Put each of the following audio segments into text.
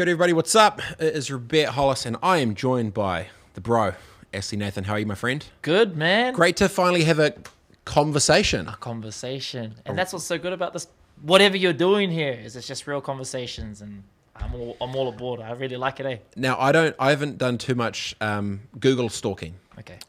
Kia ora everybody, what's up? It is Robert Hollis and I am joined by the bro, Astley Nathan. How are you, my friend? Good, man. Great to finally have a conversation. A conversation. And that's what's so good about this. Whatever you're doing here is it's just real conversations, and I'm all aboard. I really like it, eh? Now, I haven't done too much Google stalking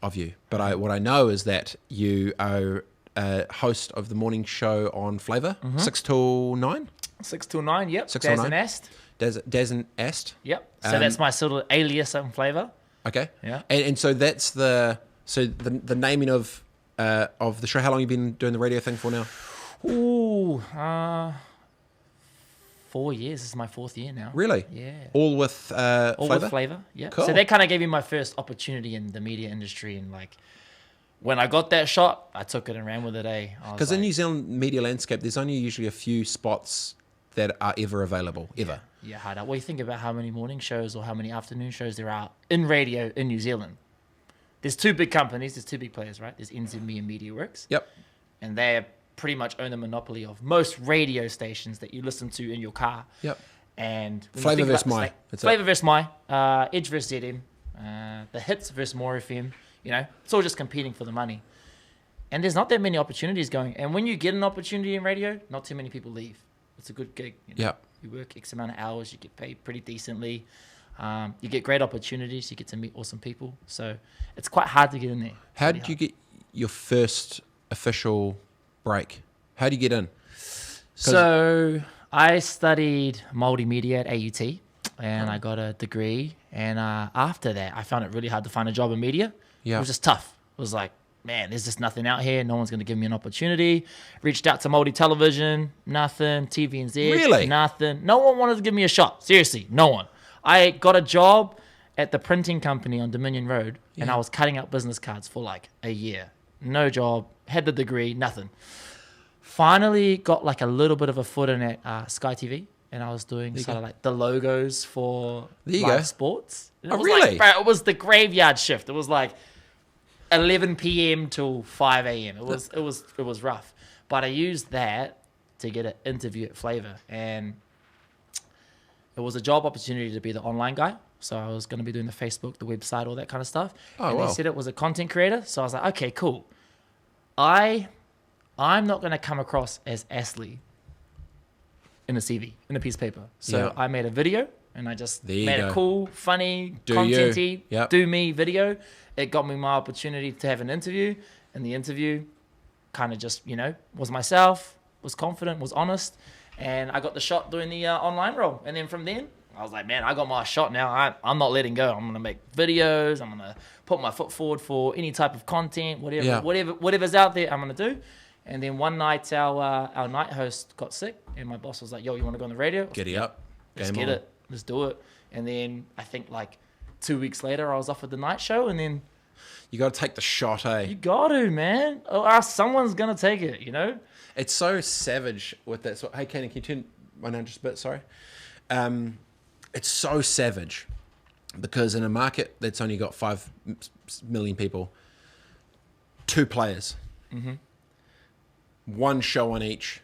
of you, but what I know is that you are a host of the morning show on Flavour, 6 till 9? 6 till 9, yep. 6 till 9. And Ast. Daz and Ast. Yep. So that's my sort of alias on Flavour. Okay. Yeah. And so that's the naming of the show. How long have you been doing the radio thing for now? Ooh, 4 years. This is my 4th year now. Really? Yeah. All with Flavour? Yeah. Cool. So that kind of gave me my first opportunity in the media industry, and like when I got that shot, I took it and ran with it, eh? Because in New Zealand media landscape, there's only usually a few spots that are ever available, ever. Yeah, hard out. Well, you think about how many morning shows or how many afternoon shows there are in radio in New Zealand. There's 2 big companies, there's 2 big players, right? There's NZME and MediaWorks. Yep. And they pretty much own the monopoly of most radio stations that you listen to in your car. Yep. And Flavour versus My. Flavour versus My, Edge versus ZM, the Hits versus More FM. You know, it's all just competing for the money. And there's not that many opportunities going. And when you get an opportunity in radio, not too many people leave. It's a good gig. You know? Yep. You work X amount of hours, you get paid pretty decently. You get great opportunities, you get to meet awesome people. So it's quite hard to get in there. How did you get your first official break? How did you get in? So I studied multimedia at AUT and I got a degree. And after that, I found it really hard to find a job in media. Yeah. It was just tough. It was like, man, there's just nothing out here. No one's going to give me an opportunity. Reached out to multi-television, nothing. TVNZ, really? Nothing. No one wanted to give me a shot. Seriously, no one. I got a job at the printing company on Dominion Road, and I was cutting out business cards for like a year. No job, had the degree, nothing. Finally got like a little bit of a foot in at Sky TV, and I was doing sort of like the logos for live sports. Oh, really? Like, bro, it was the graveyard shift. It was like 11 p.m. till 5 a.m. It was rough. But I used that to get an interview at Flavour, and it was a job opportunity to be the online guy. So I was going to be doing the Facebook, the website, all that kind of stuff. And they said it was a content creator. So I was like, okay, cool. I'm not going to come across as Astley in a CV, in a piece of paper. So I made a video, and I just made a cool, funny, content-y, do me video. It got me my opportunity to have an interview, and the interview kind of just, was myself, was confident, was honest, and I got the shot doing the online role. And then from then, I was like, man, I got my shot now. I'm not letting go. I'm going to make videos. I'm going to put my foot forward for any type of content, whatever's out there, I'm going to do. And then one night, our night host got sick, and my boss was like, yo, you want to go on the radio? Giddy up. Let's get it. Let's do it. And then I think like 2 weeks later, I was offered the night show, and then you got to take the shot, eh? You got to, man. Or someone's going to take it, It's so savage with that. So, hey, Kenny, can you turn my name just a bit? Sorry. It's so savage because in a market that's only got 5 million people, 2 players, 1 show on each,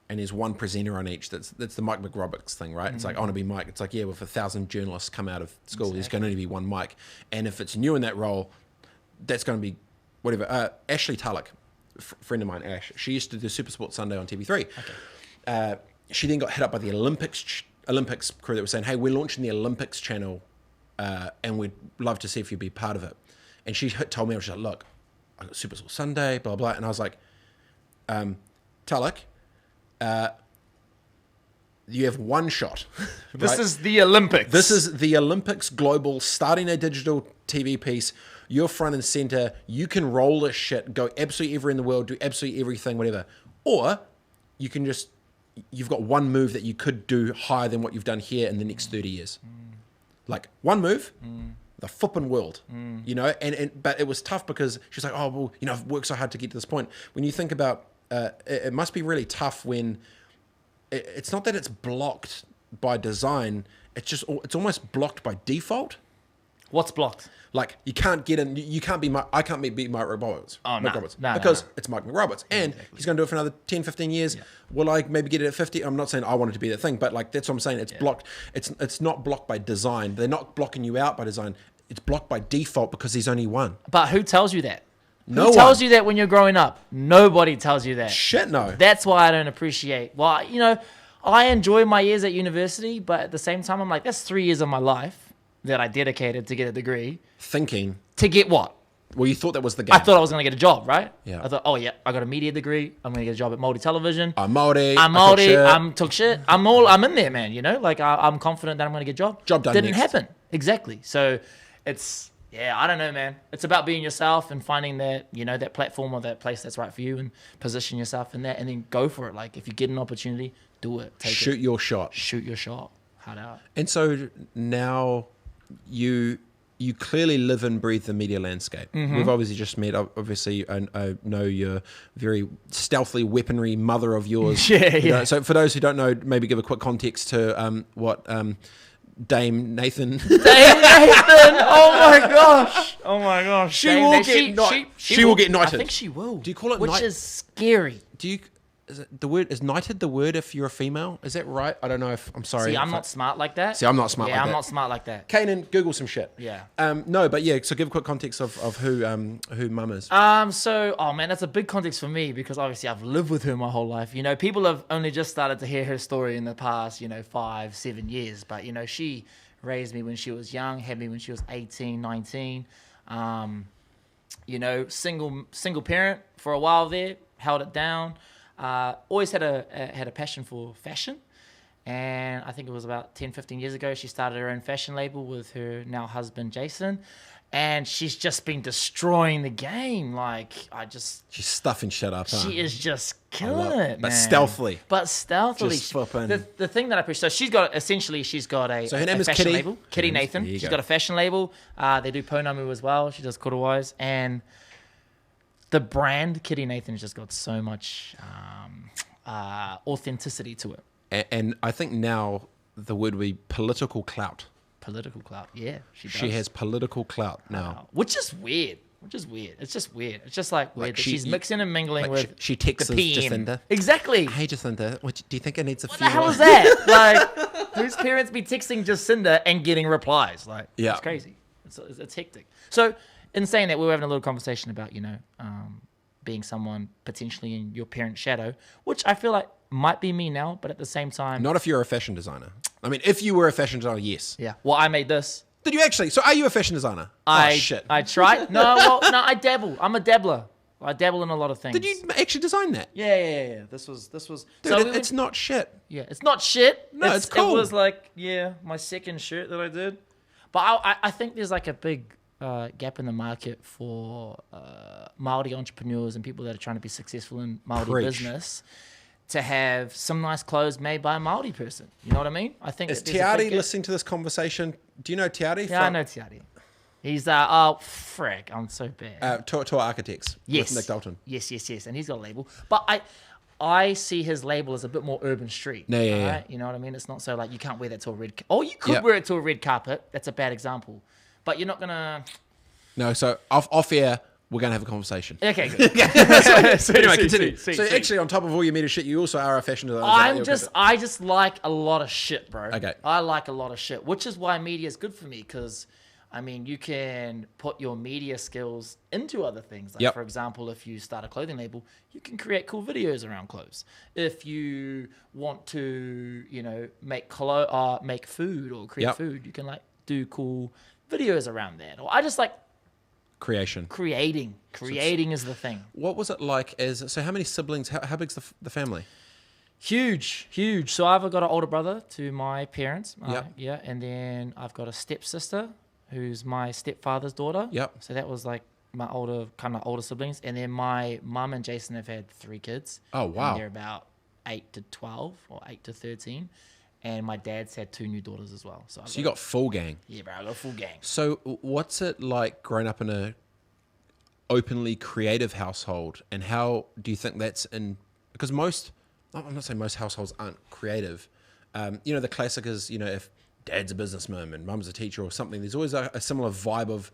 and there's 1 presenter on each. That's the Mike McRoberts thing, right? It's like, I want to be Mike. It's like, yeah, with 1,000 journalists come out of school, there's going to only be 1 Mike. And if it's new in that role, that's going to be whatever. Ashley Tulloch, friend of mine, Ash, she used to do Super Sports Sunday on TV3. Okay. She then got hit up by the Olympics crew that was saying, hey, we're launching the Olympics channel and we'd love to see if you'd be part of it. And she told me, she's like, look, I got Super Sports Sunday, blah, blah. And I was like, Tulloch, you have 1 shot. Right? This is the Olympics. This is the Olympics Global, starting a digital TV piece. You're front and center. You can roll this shit, go absolutely everywhere in the world, do absolutely everything, whatever. Or you can just, you've got 1 move that you could do higher than what you've done here in the next 30 years. Like 1 move, the flipping world, but it was tough because she's like, oh, well, I've worked so hard to get to this point. When you think about, it must be really tough when it's not that it's blocked by design. It's almost blocked by default. What's blocked? Like you can't get in. You can't be. I can't beat Mike Roberts. Oh, Mike no. Roberts No, because no. it's Mike McRoberts, and he's going to do it for another 10, 15 years. Yeah. Will I maybe get it at 50? I'm not saying I want it to be that thing, but like that's what I'm saying. It's blocked. It's not blocked by design. They're not blocking you out by design. It's blocked by default because there's only one. But who tells you that? No Who tells one. you that when you're growing up? Nobody tells you that. Shit, no. That's why I don't appreciate. Well, you know, I enjoy my years at university, but at the same time, I'm like, that's 3 years of my life that I dedicated to get a degree. Thinking. To get what? Well, you thought that was the game. I thought I was going to get a job, right? Yeah. I thought, oh yeah, I got a media degree. I'm going to get a job at Māori Television. I'm Māori. I'm Māori. I'm took shit. I'm in there, man. You know, like I'm confident that I'm going to get a job. Job done Didn't next. happen. Exactly. So it's, yeah, I don't know, man. It's about being yourself and finding that, you know, that platform or that place that's right for you and position yourself in that and then go for it. Like if you get an opportunity, do it. Take Shoot it. your shot. Shoot your shot. Hard out. And so now you clearly live and breathe the media landscape. Mm-hmm. We've obviously just met. Obviously, I know you're very stealthily weaponry mother of yours. Yeah, You know, yeah. so for those who don't know, maybe give a quick context to what Dame Nathan. Dame Nathan! Oh my gosh! Oh my gosh! She will get knighted. I think she will. Do you call it which knight- is scary. Do you? Is it the word? Is knighted the word if you're a female? Is that right? I don't know if I'm sorry. See, I'm if not smart like that. See, I'm not smart Yeah, like I'm that. not smart like that. Kanan, Google some shit. Yeah. No, but yeah. So give a quick context of who Mum is. So, oh man, that's a big context for me because obviously I've lived with her my whole life. You know, people have only just started to hear her story in the past, 5-7 years. But, she raised me when she was young, had me when she was 18, 19. Single parent for a while there, held it down. Always had a passion for fashion. And I think it was about 10, 15 years ago, she started her own fashion label with her now husband, Jason. And she's just been destroying the game. She's stuffing shit up. Huh? She is just killing it, but man. stealthily. Just flipping. The thing that I appreciate. So she's got a So her name is fashion Kitty. label. Kitty Nathan. There you She's go. got a fashion label. They do Pounamu as well. She does Korowais. And the brand Kitty Nathan has just got so much authenticity to it. And I think now the word would be political clout. Political clout. Yeah, she does. She has political clout now. Which is weird. It's just weird. It's just weird that she's mixing and mingling like with she texts the PM. Jacinda. Exactly. Hey Jacinda, do you think it needs a What few the hell more? is that? Like, whose parents be texting Jacinda and getting replies? Like, Yeah. it's crazy. It's hectic. So, in saying that, we were having a little conversation about, being someone potentially in your parent's shadow, which I feel like might be me now, but at the same time, Not if you're a fashion designer. I mean, if you were a fashion designer, yes. yeah. Well, I made this. Did you actually? So are you a fashion designer? Oh, shit. I tried. No, I dabble. I'm a dabbler. I dabble in a lot of things. Did you actually design that? Yeah. This was. Dude, so it's not shit. Yeah, it's not shit. No, it's cool. It was like, my second shirt that I did. But I think there's like a big gap in the market for Māori entrepreneurs and people that are trying to be successful in Māori Preach. business to have some nice clothes made by a Māori person. You know what I mean? I think Is that there's a big Tiari gap. listening to this conversation? Do you know Tiari? Yeah, I know Tiari. He's frick, I'm so bad. Tour Architects Yes. with Nick Dalton. Yes. And he's got a label. But I see his label as a bit more urban street. Yeah. Right? You know what I mean? It's not so like you can't wear that to a red you could Yeah. wear it to a red carpet. That's a bad example. But you're not going to... No, so off air, we're going to have a conversation. Okay, good. Anyway, continue. So actually, on top of all your meta shit, you also are a fashion designer. I just like a lot of shit, bro. Okay. I like a lot of shit, which is why media is good for me because, I mean, you can put your media skills into other things. Like, Yep. for example, if you start a clothing label, you can create cool videos around clothes. If you want to, make food or create Yep. food, you can do cool videos around that. Or I just like Creation. creating. Creating is the thing. What was it like so how many siblings, how big's the family? Huge. So I've got an older brother to my parents. Yep. Yeah. And then I've got a stepsister who's my stepfather's daughter. Yep. So that was like my older siblings. And then my mum and Jason have had 3 kids. Oh, wow. And they're about 8 to 12 or 8 to 13. And my dad's had 2 new daughters as well. So You got full gang. Yeah, bro, I got a full gang. So what's it like growing up in a openly creative household, and how do you think that's because I'm not saying most households aren't creative. The classic is, if dad's a businessman and mum's a teacher or something, there's always a similar vibe of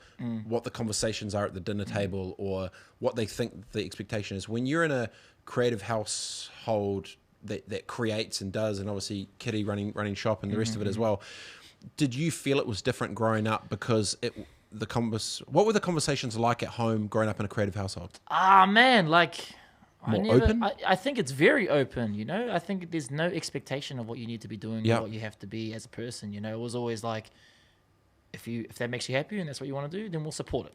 what the conversations are at the dinner table or what they think the expectation is. When you're in a creative household that creates and does, and obviously Kitty running shop and the rest of it as well, did you feel it was different growing up because what were the conversations like at home growing up in a creative household? Man, like Open? I think it's very open, you know. I think there's no expectation of what you need to be doing or what you have to be as a person, you know. It was always like, if that makes you happy and that's what you want to do, then we'll support it.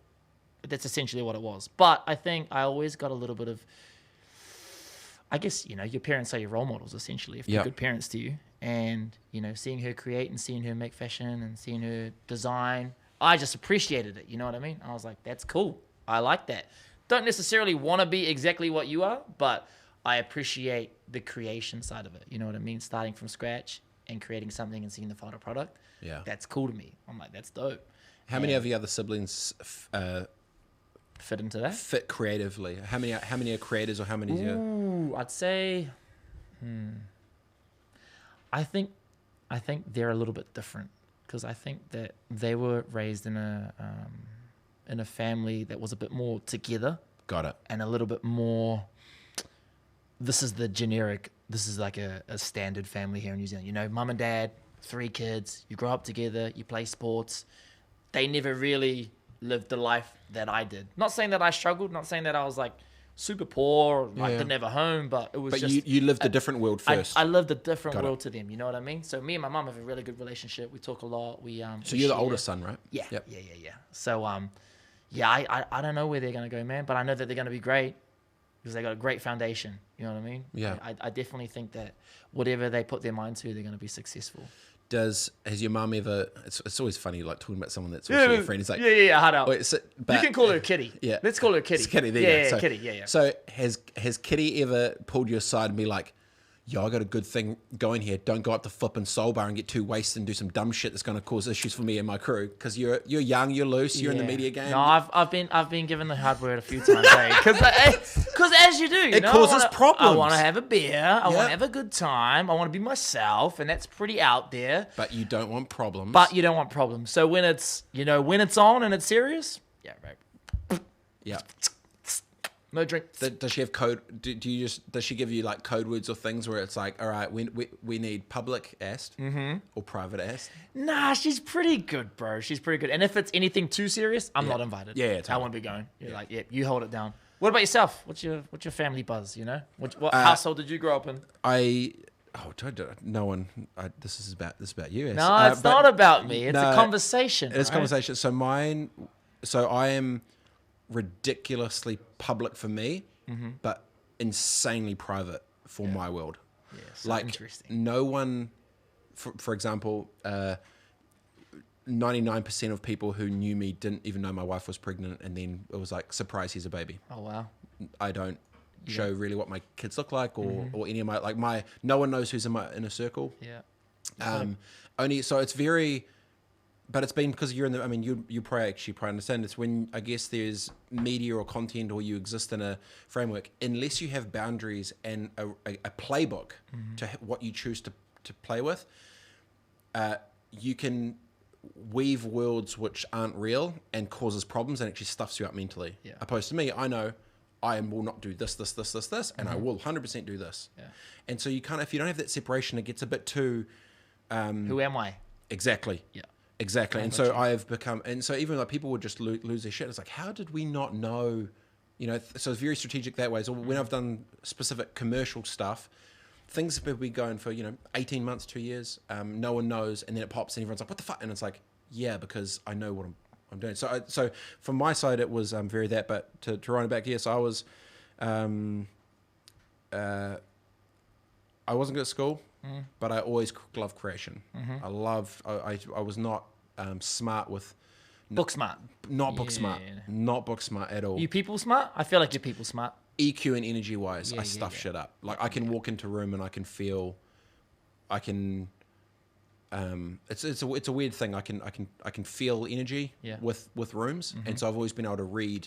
That's essentially what it was. But I think I always got a little bit of, I guess, you know, your parents are your role models essentially if they're good parents to you. And, you know, seeing her create and seeing her make fashion and seeing her design, I just appreciated it. You know what I mean? I was like, that's cool. I like that. Don't necessarily want to be exactly what you are, but I appreciate the creation side of it. You know what I mean? Starting from scratch and creating something and seeing the final product. Yeah. That's cool to me. I'm like, that's dope. How many of your other siblings fit into that? Fit creatively? How many are creators or how many? Ooh, I'd say, I think they're a little bit different because I think that they were raised in a family that was a bit more together. Got it. And a little bit more, this is like a standard family here in New Zealand. You know, mum and dad, 3 kids, you grow up together, you play sports. They never really lived the life that I did. Not saying that I struggled, not saying that I was like super poor, or like didn't have a home, but it was just... But you lived a different world first. I lived a different world to them, you know what I mean? So me and my mum have a really good relationship. We talk a lot. So you're the oldest son, right? Yeah, yep. yeah. So, I don't know where they're going to go, man, but I know that they're going to be great because they got a great foundation. You know what I mean? Yeah. I definitely think that whatever they put their mind to, they're going to be successful. Has your mum ever? It's always funny, like talking about someone that's also your friend. It's like hard out. Wait, you can call her Kitty. Yeah, let's call her Kitty. It's Kitty. There you go. Kitty. Yeah. So has Kitty ever pulled you aside and be like, "Yo, I got a good thing going here. Don't go up to flipping Soul Bar and get too wasted and do some dumb shit that's going to cause issues for me and my crew." Because you're young, you're loose, you're in the media game. No, I've been given the hard word a few times, because as you do, it causes problems. I want to have a beer. I want to have a good time. I want to be myself, and that's pretty out there. But you don't want problems. So when it's when it's on and it's serious, yeah, right. Yeah. No drink. Does she have code? Does she give you like code words or things where it's like, all right, we need public ast or private ast? Nah, she's pretty good, bro. She's pretty good. And if it's anything too serious, I'm not invited. Yeah, totally. I won't be going. You're like, you hold it down. What about yourself? What's your family buzz? You know, what household did you grow up in? No one. This is about you. No, it's not about me. It's a conversation. It's a conversation. So I am ridiculously public for me, but insanely private for my world. Yeah, so like interesting. No one, for example, 99% of people who knew me didn't even know my wife was pregnant, and then it was like, surprise, here's a baby. Oh wow. I don't show really what my kids look like or any of my no one knows who's in my inner circle. Yeah. Only so it's very. But it's been because you're in the. I mean, you probably understand. It's when I guess there's media or content, or you exist in a framework. Unless you have boundaries and a playbook to what you choose to play with, you can weave worlds which aren't real and causes problems and actually stuffs you up mentally. Yeah. Opposed to me, I know I will not do this, and I will 100% do this. Yeah. And so you kind of, if you don't have that separation, it gets a bit too. Who am I? Exactly. Yeah. Exactly. And so I've become, and so even like people would just lose their shit. It's like, how did we not know, so it's very strategic that way. So when I've done specific commercial stuff, things have been going for, 18 months, 2 years. No one knows. And then it pops and everyone's like, what the fuck? And it's like, yeah, because I know what I'm doing. So from my side, it was very that, but to run it back, yes, I was, I wasn't good at school. But I always loved creation. I was not smart with... Book smart. Not book smart. Not book smart at all. You people smart? I feel like you're people smart. EQ and energy wise, I stuff shit up. Like I can walk into a room and I can feel... It's a weird thing. I can feel energy with rooms. And so I've always been able to read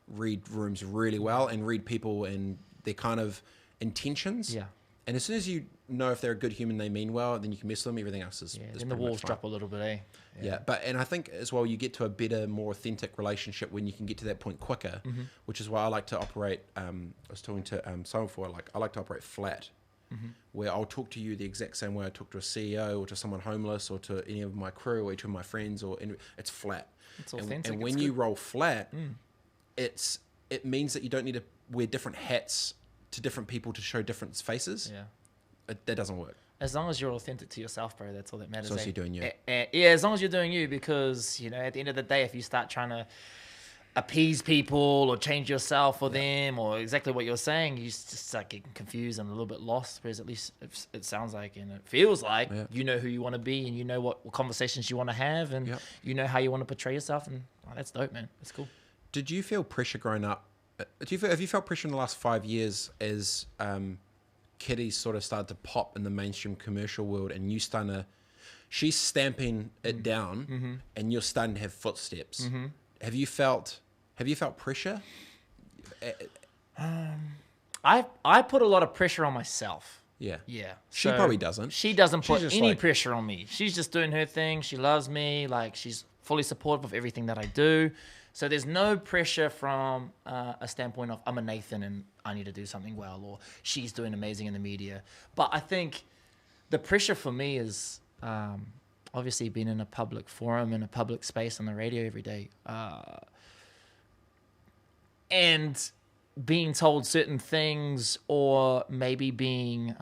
rooms really well and read people and their kind of intentions. Yeah. And as soon as you know if they're a good human, they mean well, then you can mess with them. Everything else is then is the pretty walls much fine. drop a little bit, eh? Yeah, and I think as well you get to a better, more authentic relationship when you can get to that point quicker, which is why I like to operate. I was talking to someone before, like I like to operate flat, where I'll talk to you the exact same way I talk to a CEO or to someone homeless or to any of my crew or each of my friends, it's flat. It's authentic. And when it's you good. roll flat, it means that you don't need to wear different hats to different people to show different faces. Yeah. That doesn't work. As long as you're authentic to yourself, bro, that's all that matters. As long as you're doing you. Yeah, as long as you're doing you, because, you know, at the end of the day, if you start trying to appease people or change yourself for them or exactly what you're saying, you just start getting confused and a little bit lost, whereas at least it sounds like and it feels like you know who you want to be and you know what conversations you want to have and you know how you want to portray yourself, and that's dope, man. That's cool. Did you feel pressure growing up? Have you felt pressure in the last 5 years as Kitty sort of started to pop in the mainstream commercial world, and she's stamping it down, and you're starting to have footsteps? Have you felt pressure? I put a lot of pressure on myself. Yeah. She So probably doesn't. She doesn't put just any like- pressure on me. She's just doing her thing. She loves me. Like, she's fully supportive of everything that I do. So there's no pressure from a standpoint of I'm a Nathan and I need to do something well, or she's doing amazing in the media. But I think the pressure for me is obviously being in a public forum, in a public space on the radio every day, and being told certain things, or maybe being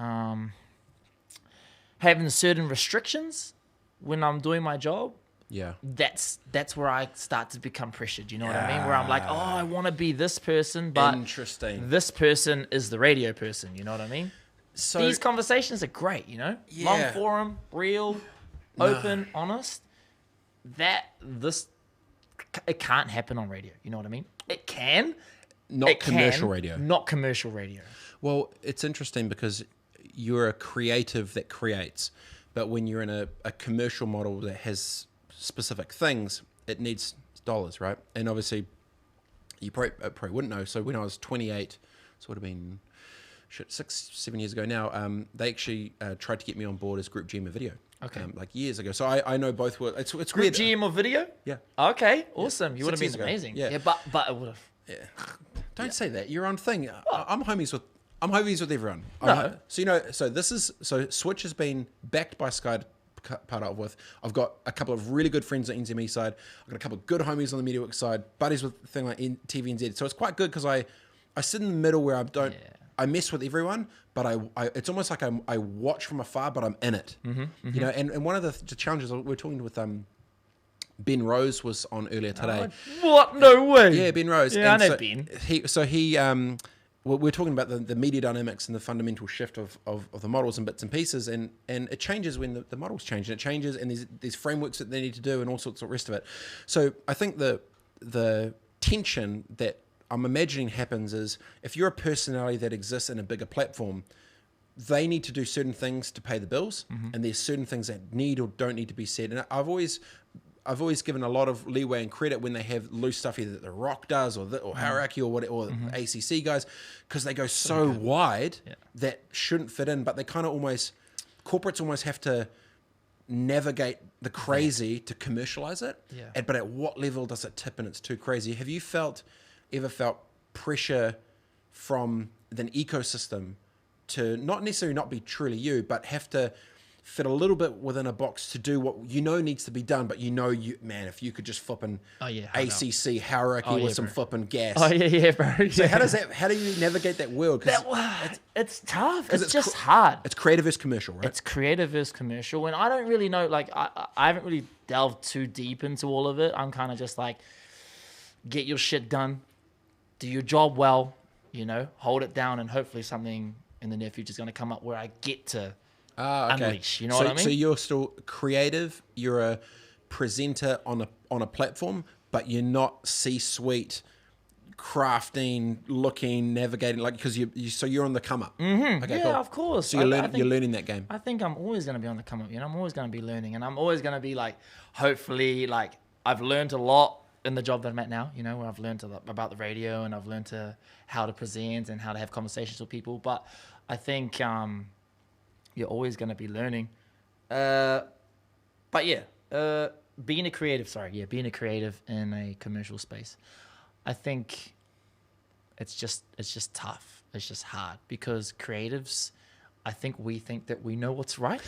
having certain restrictions when I'm doing my job. Yeah. That's where I start to become pressured. You know what I mean? Where I'm like, oh, I want to be this person, but Interesting. this person is the radio person. You know what I mean? So These conversations are great. You know, long Yeah. forum, real, open, honest. It can't happen on radio. You know what I mean? It can. not It commercial can, radio. Not commercial radio. Well, it's interesting because you're a creative that creates, but when you're in a commercial model that has specific things, it needs dollars, right? And obviously, you probably wouldn't know. So when I was 28, so it would have been 6-7 years ago now, they actually tried to get me on board as Group GM of Video. Okay. Like years ago. So I know both were. It's Group weird. GM of video? Yeah. Okay, awesome. You would have 6 years been ago. amazing. Yeah. But it would have. Yeah. Don't say that. You're on thing. I'm homies with everyone. No. So Switch has been backed by Sky to part out with. I've got a couple of really good friends on NZME side. I've got a couple of good homies on the MediaWorks side, buddies with thing like TVNZ. So it's quite good because I sit in the middle where I mess with everyone, but I it's almost like I watch from afar, but I'm in it. You know, and one of the challenges we're talking with Ben Rose was on earlier today. What? No way. Yeah, Ben Rose. Yeah, And I know Ben. We're talking about the media dynamics and the fundamental shift of the models and bits and pieces, and it changes when the models change, and it changes, and there's frameworks that they need to do and all sorts of rest of it. So I think the tension that I'm imagining happens is if you're a personality that exists in a bigger platform, they need to do certain things to pay the bills, and there's certain things that need or don't need to be said. And I've always given a lot of leeway and credit when they have loose stuff either that The Rock does or Hierarchy or ACC guys, because they go so wide that shouldn't fit in, but they kind of corporates almost have to navigate the crazy to commercialize it. Yeah. But at what level does it tip and it's too crazy? Have you ever felt pressure from an ecosystem to not necessarily not be truly you, but have to fit a little bit within a box to do what you know needs to be done, but if you could just flip an ACC hierarchy with some flipping gas. Oh yeah, bro. Yeah. So how do you navigate that world? It's tough. It's just hard. It's creative versus commercial, right? It's creative versus commercial, and I don't really know. Like I haven't really delved too deep into all of it. I'm kind of just like, get your shit done, do your job well, hold it down, and hopefully something in the near future is going to come up where I get to unleash. You know what I mean? So you're still creative. You're a presenter on a platform, but you're not C-suite crafting, looking, navigating, like, because you're on the come up. Mm-hmm. Okay, yeah, cool. Of course. So you're learning that game. I think I'm always going to be on the come up. I'm always going to be learning, and I'm always going to be like, hopefully, like I've learned a lot in the job that I'm at now. Where I've learned about the radio, and I've learned how to present and how to have conversations with people. But I think you're always going to be learning. But yeah, being a creative in a commercial space, I think it's just tough. It's just hard because creatives, I think we think that we know what's right.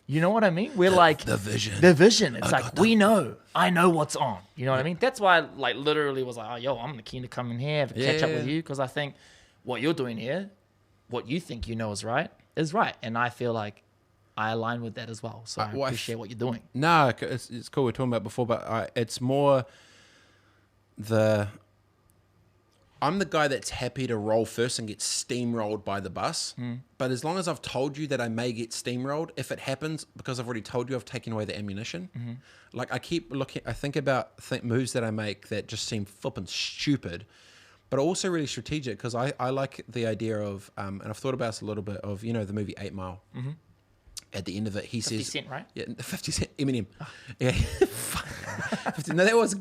You know what I mean? We're like the vision. The vision. It's like I know what's on. You know what I mean? That's why I like literally was like, oh, yo, I'm keen to come in here, catch up with you, because I think what you're doing here, what you think you know is right, and I feel like I align with that as well. So I appreciate what you're doing. No, it's cool. We were talking about before, but it's more I'm the guy that's happy to roll first and get steamrolled by the bus. But as long as I've told you that I may get steamrolled, if it happens, because I've already told you I've taken away the ammunition. Like I keep looking, I think about moves that I make that just seem flippin' stupid, but also really strategic, because I like the idea of, and I've thought about this a little bit, of, you know, the movie 8 Mile. At the end of it, he 50 says... 50 Cent, right? Yeah, 50 Cent, Eminem. Yeah. 50, no, that was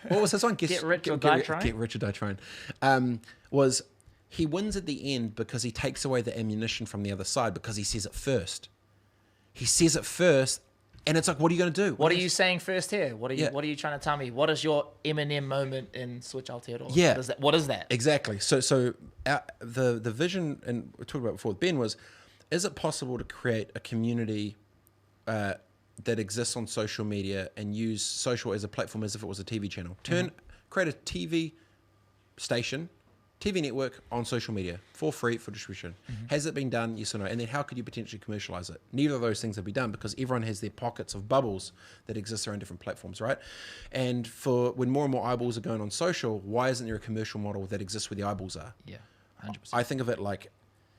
what was this one? Get Rich or Die Trying? Get Rich or Die Trying. Was he wins at the end because he takes away the ammunition from the other side, because he says it first. He says it first, and it's like, what are you going to do? What are you saying first here? What are you trying to tell me? What is your Eminem moment in Switch Aotearoa? Yeah. What is that? Exactly. So the vision, and we talked about before with Ben, was, is it possible to create a community that exists on social media and use social as a platform as if it was a TV channel? Create a TV station, TV network on social media for free for distribution. Has it been done? Yes or no? And then how could you potentially commercialize it? Neither of those things have been done, because everyone has their pockets of bubbles that exist around different platforms, right? And when more and more eyeballs are going on social, why isn't there a commercial model that exists where the eyeballs are? Yeah, 100%. I think of it like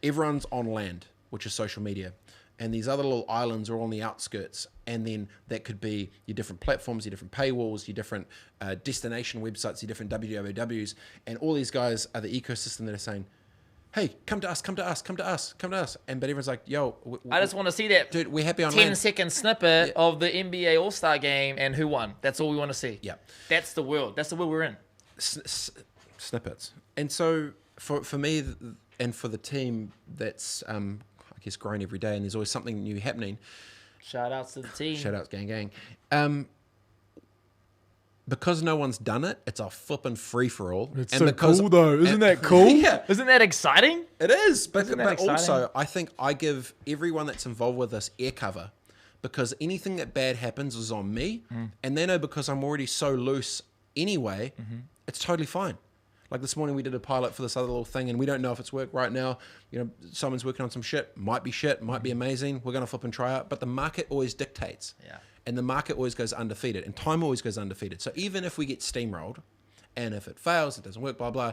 everyone's on land, which is social media, and these other little islands are on the outskirts, and then that could be your different platforms, your different paywalls, your different destination websites, your different wwws, and all these guys are the ecosystem that are saying, hey, come to us, come to us, come to us, come to us. But everyone's like, yo, I just want to see that, dude, we're happy on 10-second snippet of the NBA All-Star game and who won. That's all we want to see. Yeah. That's the world. That's the world we're in. Snippets. And so for me and for the team that's, I guess, growing every day, and there's always something new happening. Shout outs to the team. Shout outs, gang. Because no one's done it, it's a flippin' free-for-all. It's so cool, though. Isn't that cool? Yeah. Isn't that exciting? It is. But exciting? Also, I think I give everyone that's involved with this air cover, because anything that bad happens is on me. And they know, because I'm already so loose anyway, it's totally fine. Like this morning we did a pilot for this other little thing, and we don't know if it's work right now. You know, someone's working on some shit, might be amazing. We're going to flip and try out. But the market always dictates. Yeah. And the market always goes undefeated, and time always goes undefeated. So even if we get steamrolled, and if it fails, it doesn't work, blah, blah,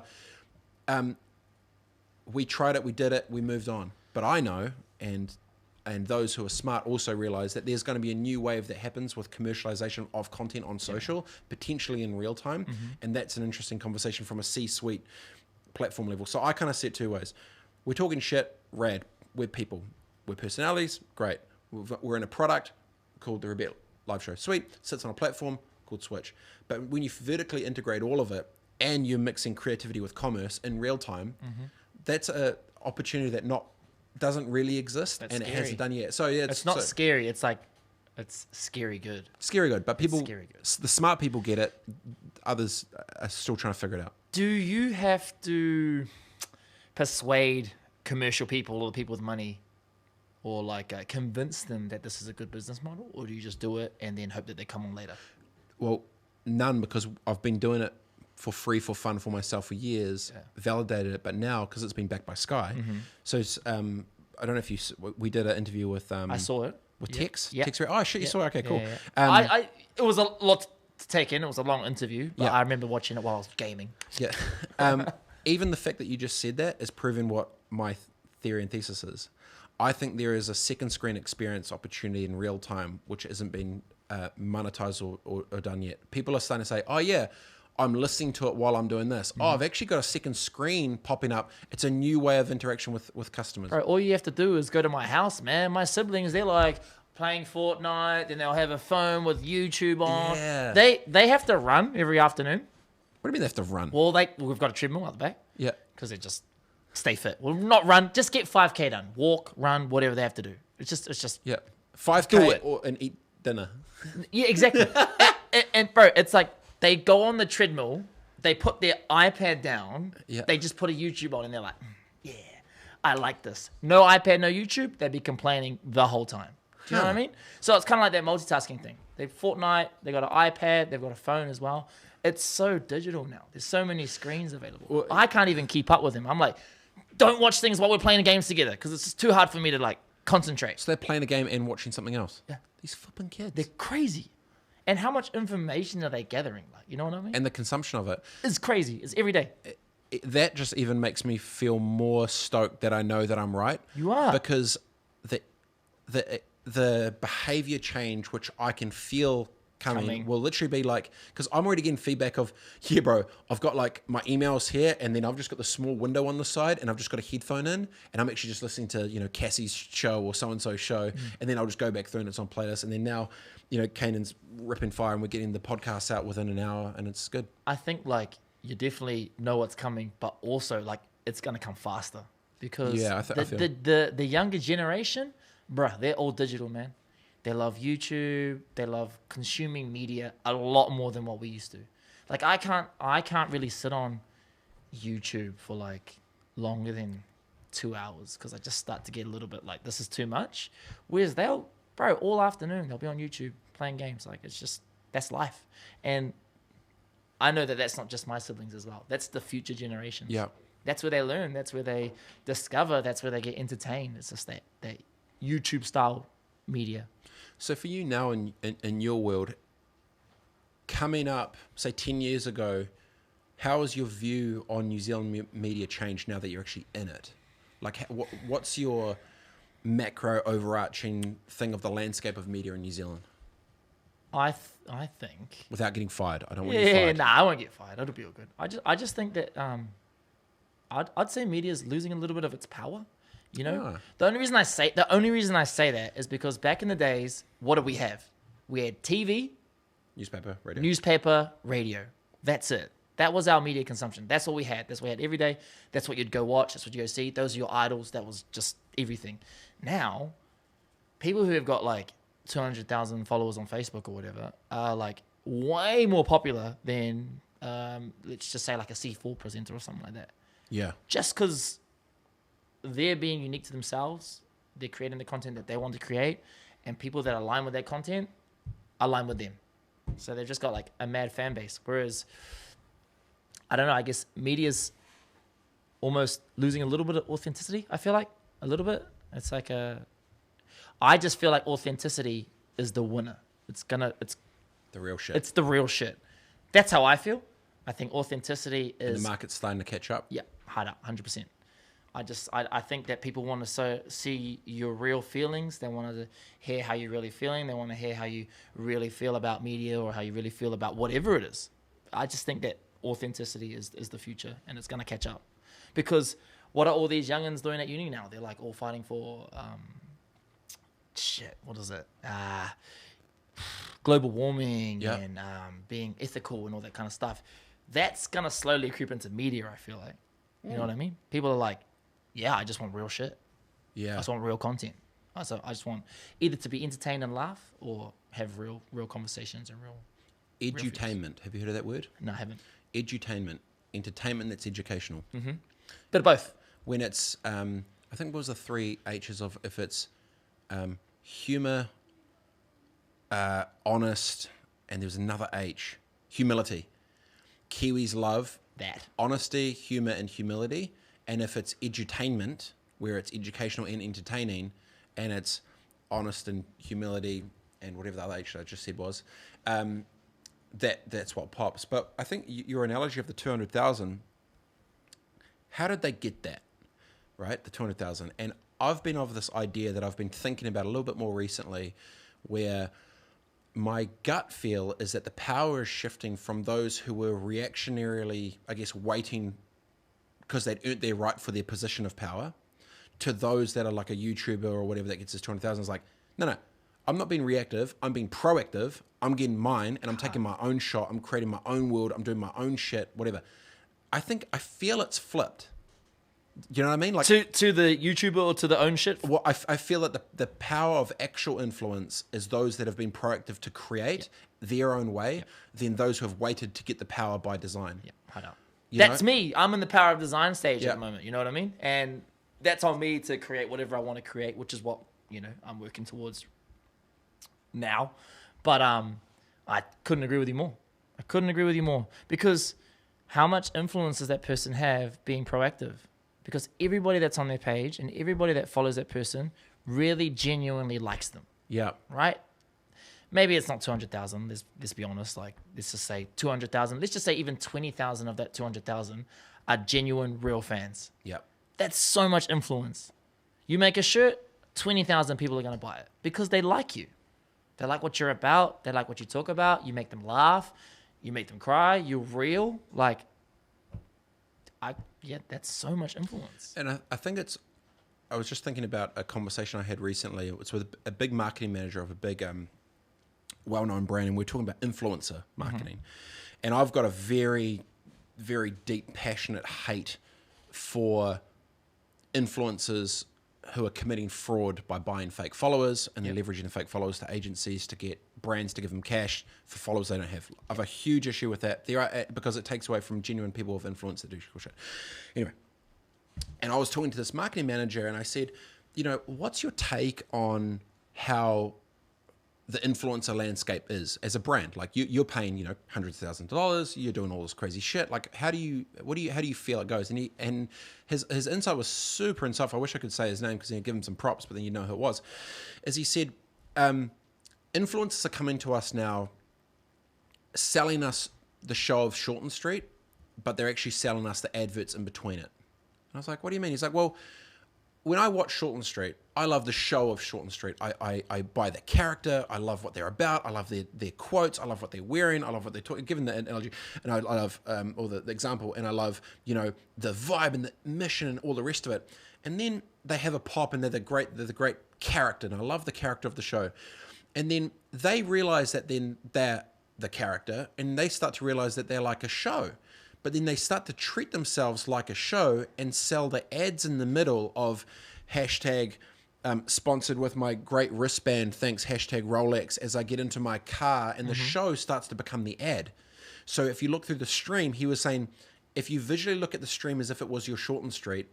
we tried it, we did it, we moved on. But I know, and those who are smart also realize that there's going to be a new wave that happens with commercialization of content on social, potentially in real time. And that's an interesting conversation from a C-suite platform level. So I kind of see it two ways. We're talking shit, rad. We're people. We're personalities, great. We're in a product called the Rebel Live Show. Sweet. Sits on a platform called Switch. But when you vertically integrate all of it, and you're mixing creativity with commerce in real time, that's an opportunity that doesn't really exist. That's and scary. It hasn't done yet. So yeah, it's not scary. It's like, it's scary good. Scary good. But people, the smart people get it. Others are still trying to figure it out. Do you have to persuade commercial people or the people with money, or like convince them that this is a good business model, or do you just do it and then hope that they come on later? Well, none, because I've been doing it for free, for fun, for myself for years, validated it, but now, because it's been backed by Sky, so it's, I don't know if we did an interview with... I saw it. With Tex? Tex, oh shit, you saw it? Okay, cool. It was a lot to take in, it was a long interview, but I remember watching it while I was gaming. Yeah. Even the fact that you just said that is proving what my theory and thesis is. I think there is a second screen experience opportunity in real time, which hasn't been monetized or done yet. People are starting to say, oh yeah, I'm listening to it while I'm doing this. Oh, I've actually got a second screen popping up. It's a new way of interaction with customers. Bro, all you have to do is go to my house, man. My siblings, they're like playing Fortnite, then they'll have a phone with YouTube on. Yeah. They have to run every afternoon. What do you mean they have to run? Well, we've got a treadmill out the back. Yeah. Because they're just stay fit. Well, not run, just get 5K done. Walk, run, whatever they have to do. It's just Yeah. Do 5K it. and eat dinner. Yeah, exactly. and bro, it's like they go on the treadmill, they put their iPad down, Yeah. they just put a YouTube on, and they're like, yeah, I like this. No iPad, no YouTube, they'd be complaining the whole time. Do you know what I mean? So it's kind of like that multitasking thing. They Fortnite, they got an iPad, they've got a phone as well. It's so digital now. There's so many screens available. Well, I can't even keep up with them. I'm like, don't watch things while we're playing games together because it's just too hard for me to like concentrate. So they're playing a game and watching something else. Yeah. These flipping kids. They're crazy. And how much information are they gathering? Like, you know what I mean? And the consumption of it. It's crazy. It's every day. That just even makes me feel more stoked that I know that I'm right. You are. Because the behavior change, which I can feel coming, will literally be like, because I'm already getting feedback of, yeah, bro, I've got like my emails here, and then I've just got the small window on the side, and I've just got a headphone in, and I'm actually just listening to, Cassie's show or so-and-so's show, and then I'll just go back through and it's on playlist, and then now, Kanan's ripping fire, and we're getting the podcasts out within an hour, and it's good. I think like you definitely know what's coming, but also like it's gonna come faster because I feel. the younger generation, bruh, they're all digital, man. They love YouTube. They love consuming media a lot more than what we used to. Like I can't really sit on YouTube for like longer than 2 hours because I just start to get a little bit like this is too much. Whereas all afternoon they'll be on YouTube playing games. Like that's life. And I know that that's not just my siblings as well. That's the future generations. Yeah. That's where they learn. That's where they discover. That's where they get entertained. It's just that YouTube style media. So for you now in your world, coming up, say 10 years ago, how has your view on New Zealand media changed now that you're actually in it? Like, what's your macro overarching thing of the landscape of media in New Zealand? I think. Without getting fired, I don't want you fired. Nah, I won't get fired. It'll be all good. I just think that I'd say media is losing a little bit of its power. The only reason I say that is because back in the days, what did we have? We had TV, newspaper, radio. That's it. That was our media consumption. That's all we had. That's what we had every day. That's what you'd go watch. That's what you go see. Those are your idols. That was just everything. Now, people who have got like 200,000 followers on Facebook or whatever are like way more popular than let's just say like a C4 presenter or something like that. Yeah. Just because they're being unique to themselves, they're creating the content that they want to create, and people that align with that content align with them. So they've just got like a mad fan base. Whereas, I don't know, I guess media's almost losing a little bit of authenticity, I feel like. A little bit. It's like I just feel like authenticity is the winner. It's the real shit. It's the real shit. That's how I feel. I think authenticity is... And the market's starting to catch up? Yeah, hard up, 100%. I think that people want to see your real feelings. They want to hear how you're really feeling. They want to hear how you really feel about media or how you really feel about whatever it is. I just think that authenticity is the future, and it's going to catch up. Because what are all these youngins doing at uni now? They're like all fighting for, what is it? Global warming and being ethical and all that kind of stuff. That's going to slowly creep into media, I feel like. You know what I mean? People are like, yeah, I just want real shit. Yeah. I just want real content. So I just want either to be entertained and laugh or have real conversations and real... Edutainment. Have you heard of that word? No, I haven't. Edutainment. Entertainment that's educational. Mm-hmm. Bit of both. When it's, I think it was the 3 H's of if it's humor, honest, and there's another H, humility. Kiwis love that. Honesty, humor, and humility. And if it's edutainment, where it's educational and entertaining, and it's honest and humility and whatever the other H I just said was, that's what pops. But I think your analogy of the 200,000, how did they get that, right? The 200,000. And I've been of this idea that I've been thinking about a little bit more recently, where my gut feel is that the power is shifting from those who were reactionarily, I guess, waiting because they'd earned their right for their position of power, to those that are like a YouTuber or whatever that gets us 200,000. It's like, no, I'm not being reactive. I'm being proactive. I'm getting mine, and I'm taking my own shot. I'm creating my own world. I'm doing my own shit, whatever. I feel it's flipped. You know what I mean? Like To the YouTuber or to the own shit? well, I feel that the power of actual influence is those that have been proactive to create their own way, than those who have waited to get the power by design. Yeah, I know. You That's know? me. I'm in the power of design stage Yeah. at the moment. You know what I mean? And that's on me to create whatever I want to create, which is what, I'm working towards now. But I couldn't agree with you more. I couldn't agree with you more. Because how much influence does that person have being proactive? Because everybody that's on their page and everybody that follows that person really genuinely likes them, Yeah. right? Maybe it's not 200,000. Let's be honest. Like, let's just say 200,000. Let's just say even 20,000 of that 200,000 are genuine, real fans. Yeah. That's so much influence. You make a shirt, 20,000 people are going to buy it because they like you. They like what you're about. They like what you talk about. You make them laugh. You make them cry. You're real. Like, that's so much influence. And I think I was just thinking about a conversation I had recently. It was with a big marketing manager of a big well-known brand, and we're talking about influencer marketing. And I've got a very, very deep, passionate hate for influencers who are committing fraud by buying fake followers and then leveraging the fake followers to agencies to get brands to give them cash for followers they don't have. I have a huge issue with that. Because it takes away from genuine people of influence that do cool shit. Anyway, and I was talking to this marketing manager and I said, what's your take on how the influencer landscape is as a brand? Like you're paying, hundreds of thousands of dollars, you're doing all this crazy shit. Like how do you feel it goes? And his insight was super insightful. I wish I could say his name because he'd give him some props, but then you know who it was. As he said, influencers are coming to us now, selling us the show of Shorten Street, but they're actually selling us the adverts in between it. And I was like, what do you mean? He's like, well, when I watch Shorten Street, I love the show of Shorten Street. I buy the character. I love what they're about. I love their quotes. I love what they're wearing. I love what they're talking, given the analogy. And I love, or the example, and I love, the vibe and the mission and all the rest of it. And then they have a pop and they're the great character. And I love the character of the show. And then they realize that then they're the character and they start to realize that they're like a show. But then they start to treat themselves like a show and sell the ads in the middle of hashtag sponsored with my great wristband, thanks, hashtag Rolex, as I get into my car, and the show starts to become the ad. So if you look through the stream, he was saying, if you visually look at the stream as if it was your Shorten Street,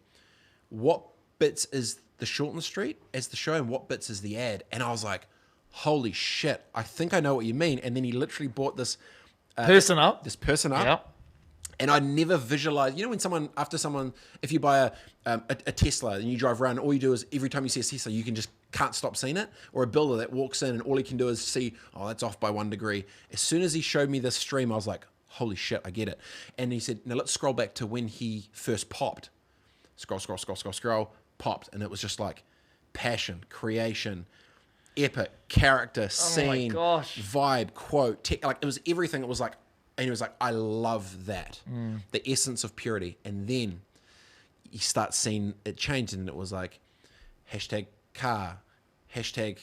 what bits is the Shorten Street as the show and what bits is the ad? And I was like, holy shit, I think I know what you mean. And then he literally brought this person up. Yep. And I never visualize, if you buy a Tesla and you drive around, all you do is every time you see a Tesla, you can't stop seeing it. Or a builder that walks in and all he can do is see, oh, that's off by 1 degree. As soon as he showed me this stream, I was like, holy shit, I get it. And he said, now let's scroll back to when he first popped. Scroll, popped. And it was just like passion, creation, epic, character, scene, vibe, quote, like it was everything. It was like, and he was like, I love that. The essence of purity. And then you start seeing it change. And it was like, hashtag car, hashtag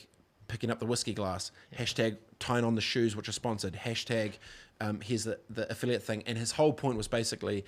picking up the whiskey glass, hashtag tying on the shoes, which are sponsored, hashtag here's the affiliate thing. And his whole point was basically,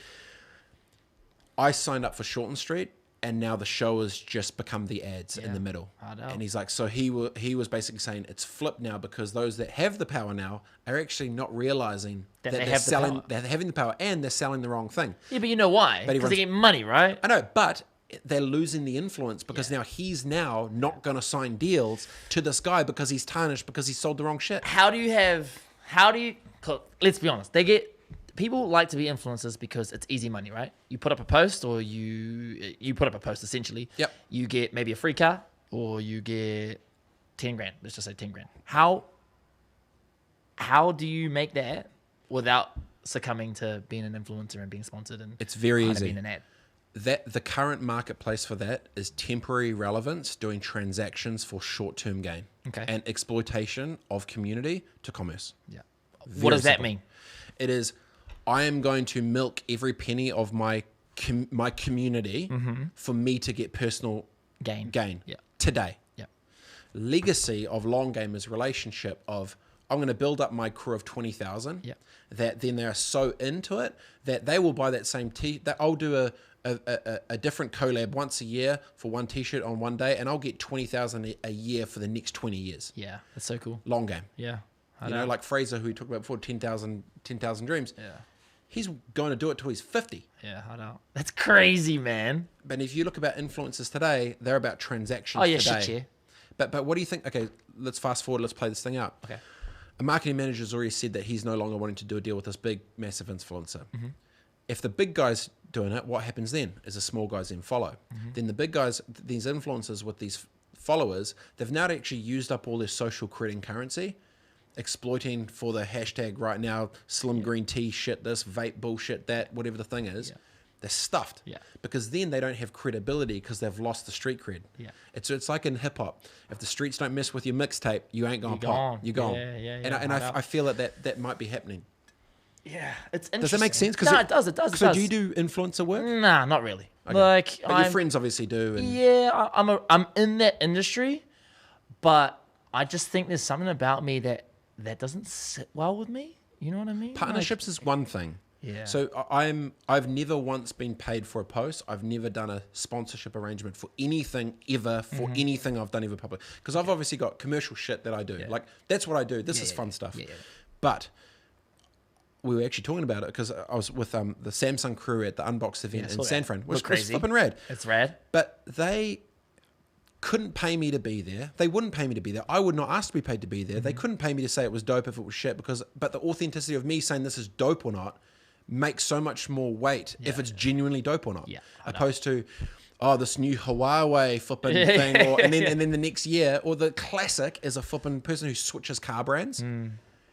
I signed up for Shorten Street, and now the show has just become the ads in the middle. And he's like, so he was basically saying it's flipped now because those that have the power now are actually not realizing that they're having the power and they're selling the wrong thing. Yeah, but you know why? Because they get money, right? I know, but they're losing the influence because now he's not going to sign deals to this guy because he's tarnished because he sold the wrong shit. Let's be honest, people like to be influencers because it's easy money, right? You put up a post, or you put up a post essentially. Yep. You get maybe a free car, or you get 10 grand. Let's just say 10 grand. How do you make that without succumbing to being an influencer and being sponsored and it's very easy. Being an ad? That the current marketplace for that is temporary relevance, doing transactions for short-term gain, and exploitation of community to commerce. Yeah. What does that mean? It is, I am going to milk every penny of my community for me to get personal gain today. Yeah. Legacy of long game is relationship of I'm going to build up my crew of 20,000 Yeah. that then they're so into it that they will buy that same that I'll do a different collab once a year for one t-shirt on one day, and I'll get 20,000 a year for the next 20 years. Yeah, that's so cool. Long game. Yeah. You know, like Fraser, who we talked about before, 10,000 Dreams. Yeah. He's going to do it till he's 50. Yeah, I know. That's crazy, man. But if you look about influencers today, they're about transactions Oh, yeah, today. shit, yeah. But what do you think? Okay, let's fast forward. Let's play this thing out. Okay. A marketing manager has already said that he's no longer wanting to do a deal with this big, massive influencer. If the big guy's doing it, what happens then? Is the small guys then follow. Then the big guys, these influencers with these followers, they've now actually used up all their social credit and currency, exploiting for the hashtag right now, slim green tea shit, this vape bullshit, that, whatever the thing is. Yeah. They're stuffed. Yeah. Because then they don't have credibility because they've lost the street cred. Yeah. It's like in hip hop. If the streets don't mess with your mixtape, you ain't gonna You're pop. gone. You're gone. Yeah, And I feel that might be happening. Yeah, it's interesting. Does that make sense? No, it does. So do you do influencer work? Nah, not really. Okay. Like, But your friends obviously do. And yeah, I'm in that industry, but I just think there's something about me that doesn't sit well with me. You know what I mean? partnerships is one thing. Yeah. So I've never once been paid for a post. I've never done a sponsorship arrangement for anything ever, for anything I've done ever public. Because I've obviously got commercial shit that I do. Like, that's what I do. This is fun stuff. Yeah. But we were actually talking about it because I was with the Samsung crew at the Unbox event in San Fran, which was flipping rad. It's rad. But they couldn't pay me to be there. They wouldn't pay me to be there. I would not ask to be paid to be there. They couldn't pay me to say it was dope if it was shit, but the authenticity of me saying this is dope or not makes so much more weight if it's genuinely dope or not. Yeah, opposed to, oh, this new Huawei flipping thing, and then the next year, or the classic is a flipping person who switches car brands.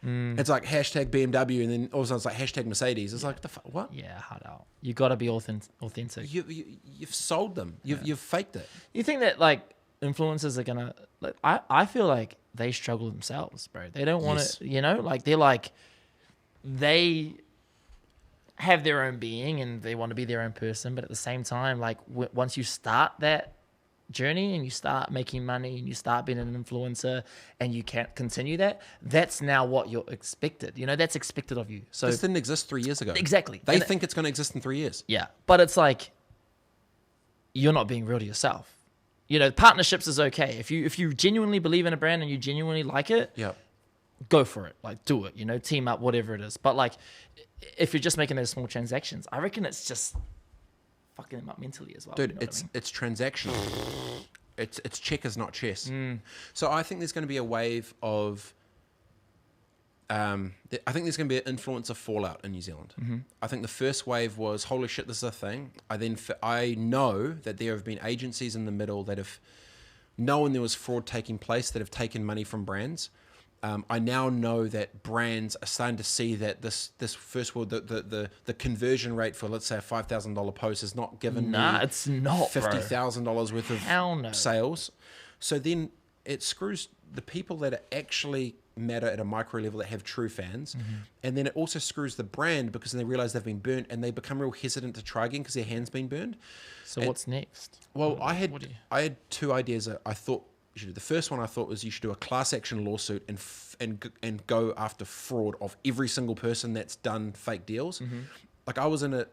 It's like hashtag BMW, and then also it's like hashtag Mercedes. It's like, the fuck, what? Yeah, hard out. You got to be authentic. You've sold them. You've faked it. You think that like influencers are gonna? Like, I feel like they struggle themselves, bro. They don't want to. You know, like they have their own being and they want to be their own person, but at the same time, like once you start that journey and you start making money and you start being an influencer and you can't continue that, that's now what you're expected. You know, that's expected of you. So This didn't exist 3 years ago. Exactly. They think it's going to exist in 3 years. Yeah, but it's like you're not being real to yourself. You know, partnerships is okay if you genuinely believe in a brand and you genuinely like it. Yeah. Go for it. Like, do it. You know, team up, whatever it is. But like, if you're just making those small transactions, I reckon it's just fucking them up mentally as well. Dude, you know it's transactional. It's checkers, not chess. So I think there's going to be a wave of. I think there's going to be an influencer fallout in New Zealand. I think the first wave was, holy shit, this is a thing. I know that there have been agencies in the middle that have known there was fraud taking place, that have taken money from brands. I now know that brands are starting to see that this first world, the conversion rate for, let's say, a $5,000 post is not given it's not, bro. $50,000 worth of Hell no. sales. So then it screws the people that actually matter at a micro level, that have true fans, and then it also screws the brand because they realize they've been burnt and they become real hesitant to try again because their hand's been burned. So what's next? Well, I had two ideas that I thought you should do. The first one I thought was you should do a class action lawsuit and go after fraud of every single person that's done fake deals. Like I was in a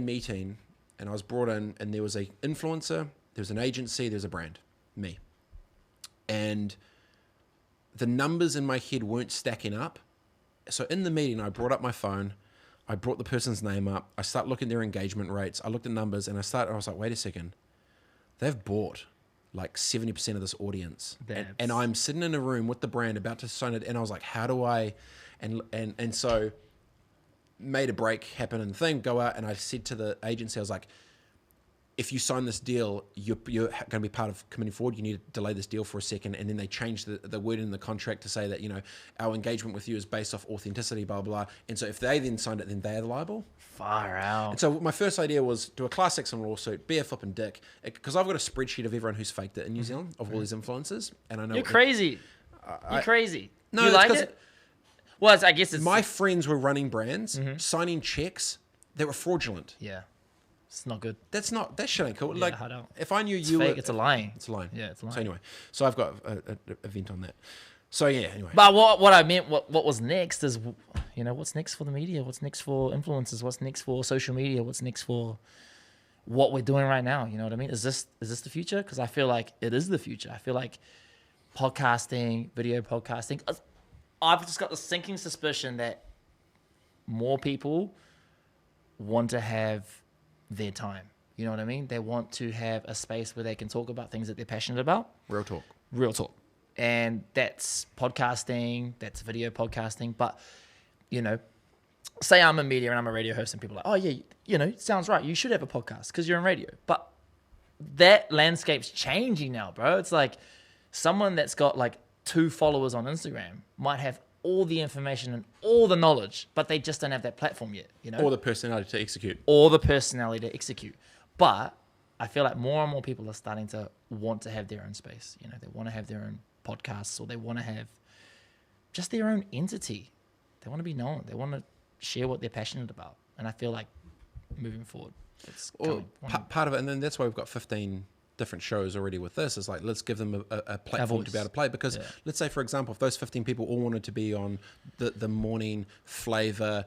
meeting and I was brought in, and there was a influencer, there was an agency, there's a brand, me, and the numbers in my head weren't stacking up. So in the meeting, I brought up my phone, I brought the person's name up, I start looking at their engagement rates, I looked at numbers, and I was like, wait a second, they've bought like 70% of this audience, and I'm sitting in a room with the brand about to sign it, and I was like, how do I, and so made a break happen and thing, go out, and I said to the agency, I was like, if you sign this deal, you're going to be part of committing forward. You need to delay this deal for a second. And then they changed the word in the contract to say that, you know, our engagement with you is based off authenticity, blah, blah, blah. And so if they then signed it, then they're liable. Far out. And so my first idea was do a class action lawsuit, be a flipping dick. Because I've got a spreadsheet of everyone who's faked it in New Zealand, of all these influencers. And I know You're crazy. You're crazy. No, you like it? Well, I guess it's... My friends were running brands, signing checks that were fraudulent. Yeah. It's not good. That shit ain't cool. Yeah, like, if I knew it's you fake, were... it's a lying. It's a line. Yeah, it's a line. So anyway, so I've got an event on that. So yeah, anyway. But what I meant, what was next is, what's next for the media? What's next for influencers? What's next for social media? What's next for what we're doing right now? You know what I mean? Is this the future? Because I feel like it is the future. I feel like podcasting, video podcasting. I've just got the sinking suspicion that more people want to have their time. You know what I mean? They want to have a space where they can talk about things that they're passionate about. Real talk. Real talk. And that's podcasting, that's video podcasting. But, say I'm in media and I'm a radio host and people are like, oh yeah, sounds right. You should have a podcast because you're in radio. But that landscape's changing now, bro. It's like someone that's got like 2 followers on Instagram might have all the information and all the knowledge, but they just don't have that platform yet, Or the personality to execute. But I feel like more and more people are starting to want to have their own space. They want to have their own podcasts, or they want to have just their own entity. They want to be known. They want to share what they're passionate about. And I feel like moving forward, it's part of it. And then that's why we've got 15 different shows already with this. Is like, let's give them a platform to be able to play. Because let's say, for example, if those 15 people all wanted to be on the morning flavor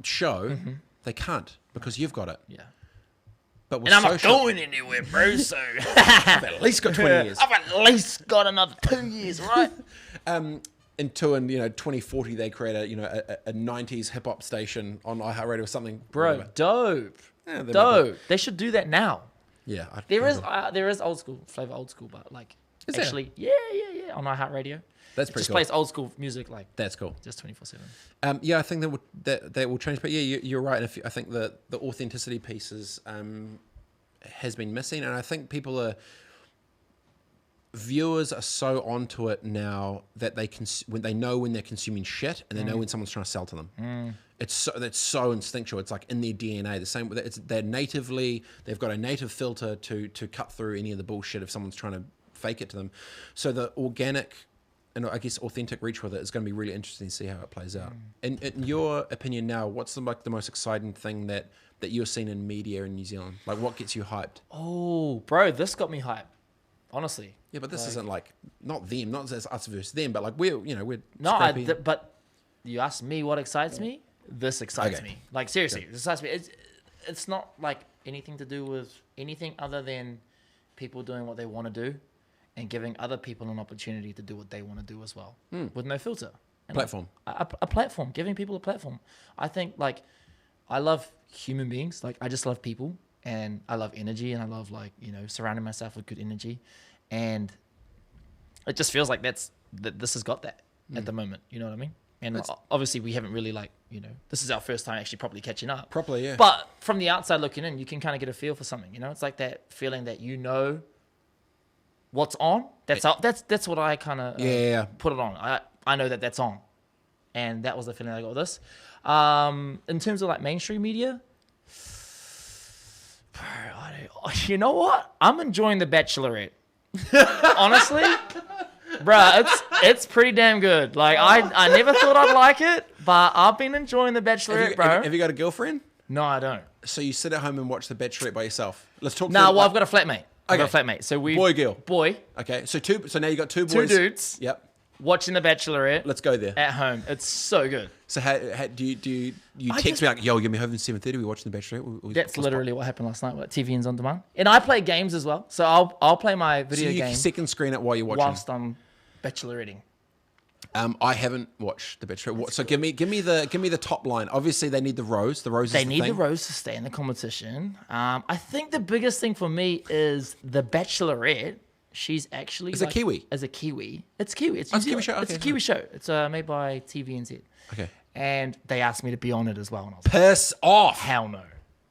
show, they can't, because you've got it. Yeah. But and I'm not going anywhere, bro, so... I've at least got 20 years. I've at least got another 2 years, right? Until in 2040 they create a 90s hip hop station on iHeartRadio or something. Bro, whatever. dope. Yeah, dope. They should do that now. Yeah. There is old school, flavor old school, but like... Is actually, there? Yeah, on iHeartRadio. That's pretty just cool. plays old school music, like... That's cool. Just 24/7. Yeah, I think that will change. But yeah, you're right. And I think the authenticity pieces has been missing, and I think viewers are so onto it now that when they know when they're consuming shit, and they know when someone's trying to sell to them. That's so instinctual. It's like in their DNA. The same. They've got a native filter to cut through any of the bullshit if someone's trying to fake it to them. So the organic, and I guess authentic reach with it is going to be really interesting to see how it plays out. In your opinion now, what's the most exciting thing that you're seeing in media in New Zealand? Like, what gets you hyped? Oh, bro, this got me hyped. Honestly. Yeah, but this isn't like, not them, not us versus them, but like we're no, but you asked me what excites me. This excites me. Like, seriously, this excites me. It's not like anything to do with anything other than people doing what they want to do and giving other people an opportunity to do what they want to do as well, with no filter. And platform. Like, a platform, giving people a platform. I think, like, I love human beings. Like, I just love people, and I love energy, and I love, like, surrounding myself with good energy. And it just feels like this has got that at the moment. You know what I mean? And obviously we haven't really, like, this is our first time actually properly catching up. Properly, yeah. But from the outside looking in, you can kind of get a feel for something. It's like that feeling that what's on. That's what I kind of put it on. I know that's on, and that was the feeling I got with this. In terms of like mainstream media, bro, you know what? I'm enjoying The Bachelorette. Honestly, bro, it's pretty damn good. Like, I never thought I'd like it, but I've been enjoying The Bachelorette, bro. Have you got a girlfriend? No, I don't. So you sit at home and watch The Bachelorette by yourself? Let's talk. I've got a flatmate. I've got a flatmate. So boy, girl. Boy. Okay, so now you got two boys. Two dudes. Yep. Watching The Bachelorette. Let's go there. At home. It's so good. So how do you text me like, yo, get me home at 7:30, we're watching The Bachelorette? That's literally what happened last night. TVN's on demand. And I play games as well. So I'll play my video game. Second screen it while you're watching. Whilst I'm bacheloretting. I haven't watched The Bachelorette. So give me the top line. Obviously they need the rose. The rose. They need the rose to stay in the competition. I think the biggest thing for me is The Bachelorette. She's actually a Kiwi. As a Kiwi. It's Kiwi. It's a Kiwi show. Okay, it's a Kiwi show. It's made by TVNZ. Okay. And they asked me to be on it as well. And I was Piss off. Hell no.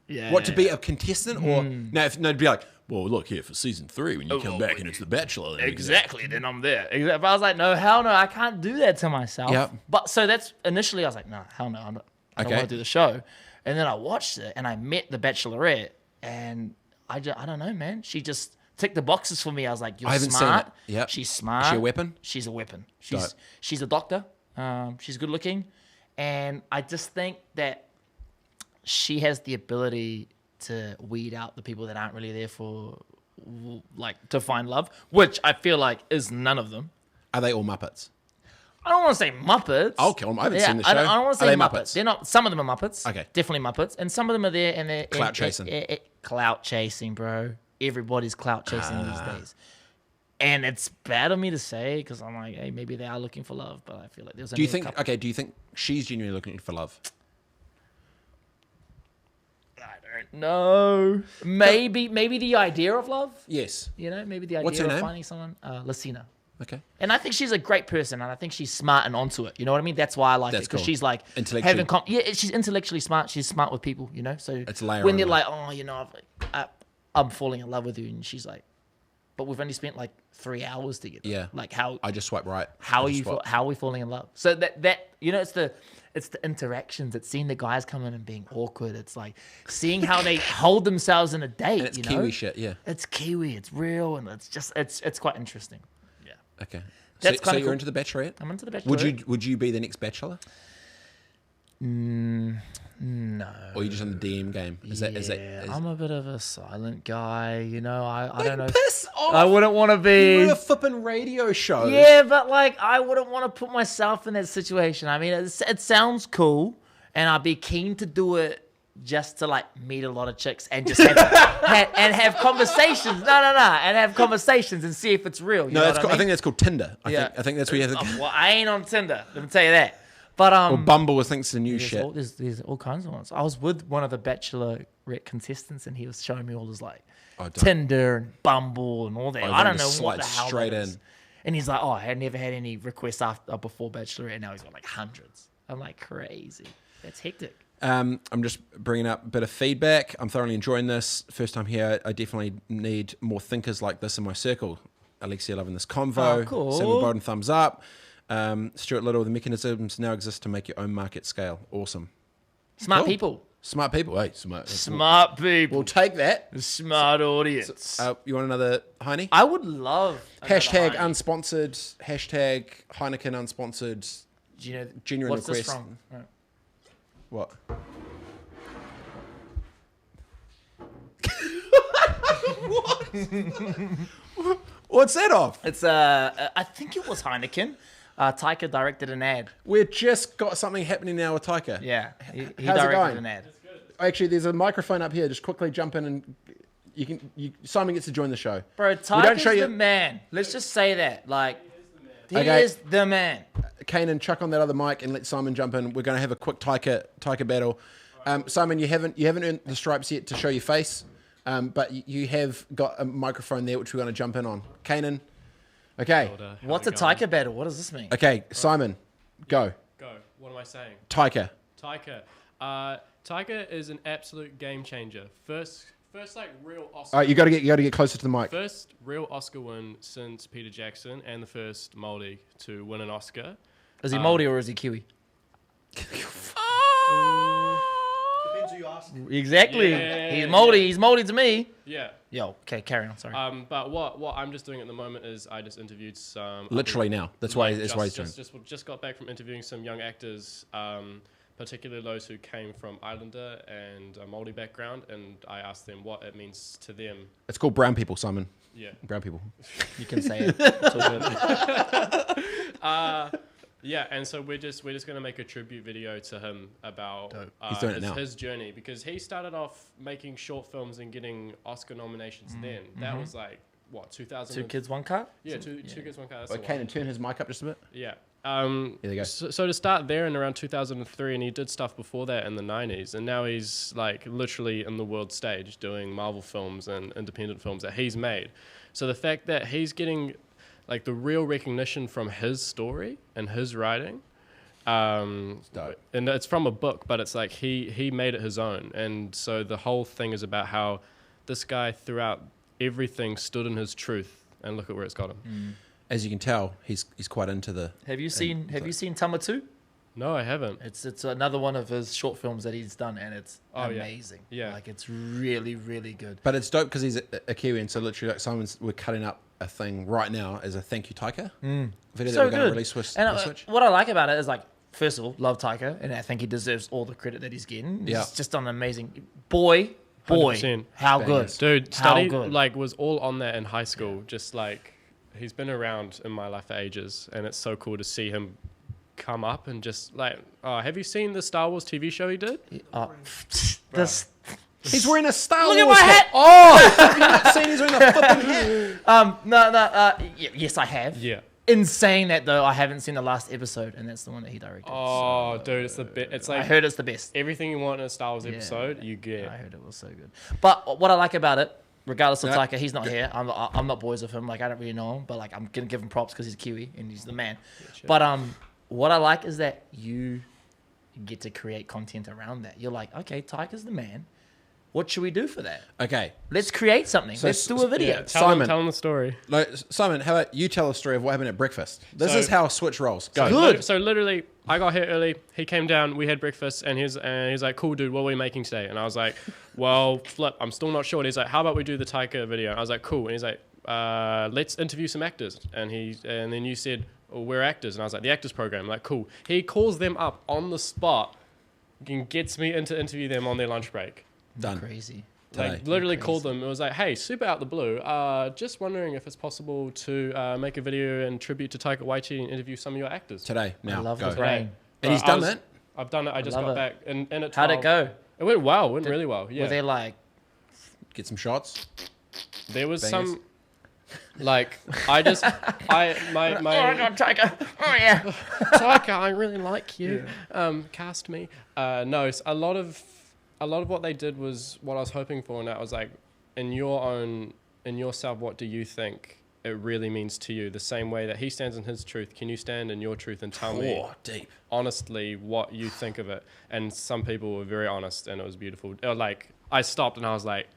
Yeah. What, to be a contestant or no? To be like, well, look here for season 3 when you come back and it's The Bachelor. Exactly. Then I'm there. But I was like, no, hell no, I can't do that to myself. Yep. But so that's initially I was like, no, hell no, I don't want to do the show. And then I watched it and I met The Bachelorette and I don't know, man. She just ticked the boxes for me. I was like, you're smart. Yep. She's smart. Is she a weapon? She's a weapon. She's a doctor. She's good looking. And I just think that she has the ability to weed out the people that aren't really there for, like, to find love, which I feel like is none of them. Are they all Muppets? I don't want to say Muppets. I'll kill them. I haven't seen the show. I don't want to say Are they Muppets. They're not. Some of them are Muppets. Okay. Definitely Muppets, and some of them are there and they're Clout chasing. Clout chasing, bro. Everybody's clout chasing these days. And it's bad of me to say because I'm like, hey, maybe they are looking for love, but I feel like there's. Do you think? Okay. Do you think she's genuinely looking for love? I don't know. Maybe the idea of love. Yes. You know, maybe the idea What's her of name? finding someone. Lucina. Okay. And I think she's a great person, and I think she's smart and onto it. You know what I mean? That's why I like it That's because cool. she's like Intellectually. she's intellectually smart. She's smart with people. You know, so It's layering when they're on like, oh, you know, I'm falling in love with you, and she's like, but we've only spent like 3 hours together. Yeah. Like how I just swipe right. how I are just you swipe. how are we falling in love? So that you know, it's the interactions. It's seeing the guys come in and being awkward. It's like seeing how they hold themselves in a date. And it's you know? Kiwi shit. Yeah. It's Kiwi. It's real, and it's just it's quite interesting. Yeah. Okay. That's so kinda you're cool. into the Bachelorette? I'm into the Bachelorette. Would you be the next Bachelor? No. Or are you just in the DM game? Is I'm a bit of a silent guy, you know. I don't know. Piss off! I wouldn't want to be. You're a flipping radio show. Yeah, but like I wouldn't want to put myself in that situation. I mean, it sounds cool, and I'd be keen to do it just to like meet a lot of chicks and just have, and have conversations. No, and have conversations and see if it's real. You No, know that's what called, I I think that's called Tinder. I Yeah. think that's where you have to. Well, I ain't on Tinder. Let me tell you that. But Or Bumble, I think it's the new there's shit. there's all kinds of ones. I was with one of the Bachelorette contestants, and he was showing me all his like don't. Tinder and Bumble and all that. I don't know just what the slide hell straight that is. in. And he's like, "Oh, I had never had any requests before Bachelorette, and now he's got like hundreds." I'm like, crazy. That's hectic. I'm just bringing up a bit of feedback. I'm thoroughly enjoying this. First time here. I definitely need more thinkers like this in my circle. Alexia loving this convo. Oh, cool. Samuel Bowden, thumbs up. Stuart Little, the mechanisms now exist to make your own market scale. Awesome. Smart Cool. people. Smart people. Hey, smart. Smart people. We'll take that. Smart audience. You want another Heine? I would love Hashtag another Heine. unsponsored. Hashtag Heineken unsponsored. Do you know genuine what's request. this from? Right. What? What? What's that of? It's I think it was Heineken. Taika directed an ad. We've just got something happening now with Taika. Yeah, he How's it directed going? an ad. Actually, there's a microphone up here. Just quickly jump in and Simon gets to join the show. Bro, don't Taika's show you- the man. Let's just say that. Like, he Okay. is the man. Kanan, chuck on that other mic and let Simon jump in. We're going to have a quick Taika battle. Simon, you haven't earned the stripes yet to show your face, but you have got a microphone there which we're going to jump in on. Kanan, okay, What's a Taika battle? What does this mean? okay, Simon, go. Go. What am I saying? Taika. Taika. Taika is an absolute game changer. First like real Oscar. All right, you got to get closer to the mic. First real Oscar win since Peter Jackson, and the first Māori to win an Oscar. Is he Māori or is he Kiwi? Depends who you ask. Exactly. Yeah, He's Māori. yeah. He's Māori to me. Yeah. Yo, okay, carry on. Sorry. But what I'm just doing at the moment is I just interviewed some. Literally now. That's why he's doing. Just got back from interviewing some young actors, particularly those who came from Islander and a Māori background, and I asked them what it means to them. It's called brown people, Simon. Yeah. Brown people. You can say it. It's all good. Yeah, and so we're just gonna make a tribute video to him about He's doing it now. his journey, because he started off making short films and getting Oscar nominations. Then that was like what 2000. Two kids, one car? Yeah, two kids, one car. That's a Okay, lot. and turn his mic up just a bit. Yeah. There you go. So to start there in around 2003, and he did stuff before that in the 90s, and now he's like literally in the world stage doing Marvel films and independent films that he's made. So the fact that he's getting like the real recognition from his story and his writing, and it's from a book, but it's like he made it his own. And so the whole thing is about how this guy throughout everything stood in his truth, and look at where it's got him. As you can tell, he's quite into the. Have you seen Tama 2? No, I haven't. It's another one of his short films that he's done, and it's Oh, yeah. amazing. Yeah. Like, it's really, really good. But it's dope because he's a Kiwi, and so literally, like we're cutting up a thing right now as a thank you Taika video that So we're going to good. release with And Switch. what I like about it is, like, first of all, love Taika, and I think he deserves all the credit that he's getting. Yeah. He's just done an amazing... Boy, 100%. how good. Bangers. Dude, How study good. like was all on that in high school. Just like he's been around in my life for ages, and it's so cool to see him come up and just like, have you seen the Star Wars TV show he did? This. He's wearing a Star Look at Wars my hat. Oh, have you not seen he's wearing a flipping hat? No. Yes, I have. Yeah. In saying that though, I haven't seen the last episode, and that's the one that he directed. Oh, dude, it's the best. It's like I heard it's the best. everything you want in a Star Wars Yeah. episode, you get. I heard it was so good. But what I like about it, regardless of Yeah. Taika, he's not here. I'm not boys with him. Like I don't really know him, but like I'm gonna give him props because he's Kiwi and he's the man. sure. But what I like is that you get to create content around that. You're like, okay, Taika's the man. What should we do for that? Okay. Let's create something. So- Let's do a video. Yeah, Simon. tell him the story. Like, Simon, how about you tell a story of what happened at breakfast? This So- is how Switch rolls. Go. Good. So literally, I got here early. He came down. We had breakfast, and he's like, "Cool, dude. What are we making today?" And I was like, "Well, flip. I'm still not sure." And he's like, "How about we do the Taika video?" And I was like, "Cool." And he's like, "Let's interview some actors." And then you said, "Oh, we're actors." And I was like, "The actors program." I'm like, cool. He calls them up on the spot and gets me in to interview them on their lunch break. Done. Crazy. Today. Like literally called them. It was like, "Hey, super out the blue. Just wondering if it's possible to make a video in tribute to Taika Waititi and interview some of your actors." Today. Now. I love go. the brain. And he's done that? I've done it. I just love got it. back. And at How'd it 12 go? It went well. It went really well. Yeah. Were they like, Get some shots. There was Bangers. some, like, my oh God, Taika. Oh yeah. Taika, I really like you. Cast me. No, a lot of what they did was what I was hoping for, and that was like, in yourself, what do you think it really means to you? The same way that he stands in his truth, can you stand in your truth and tell me Deep. honestly what you think of it? And some people were very honest, and it was beautiful. Like, I stopped and I was like,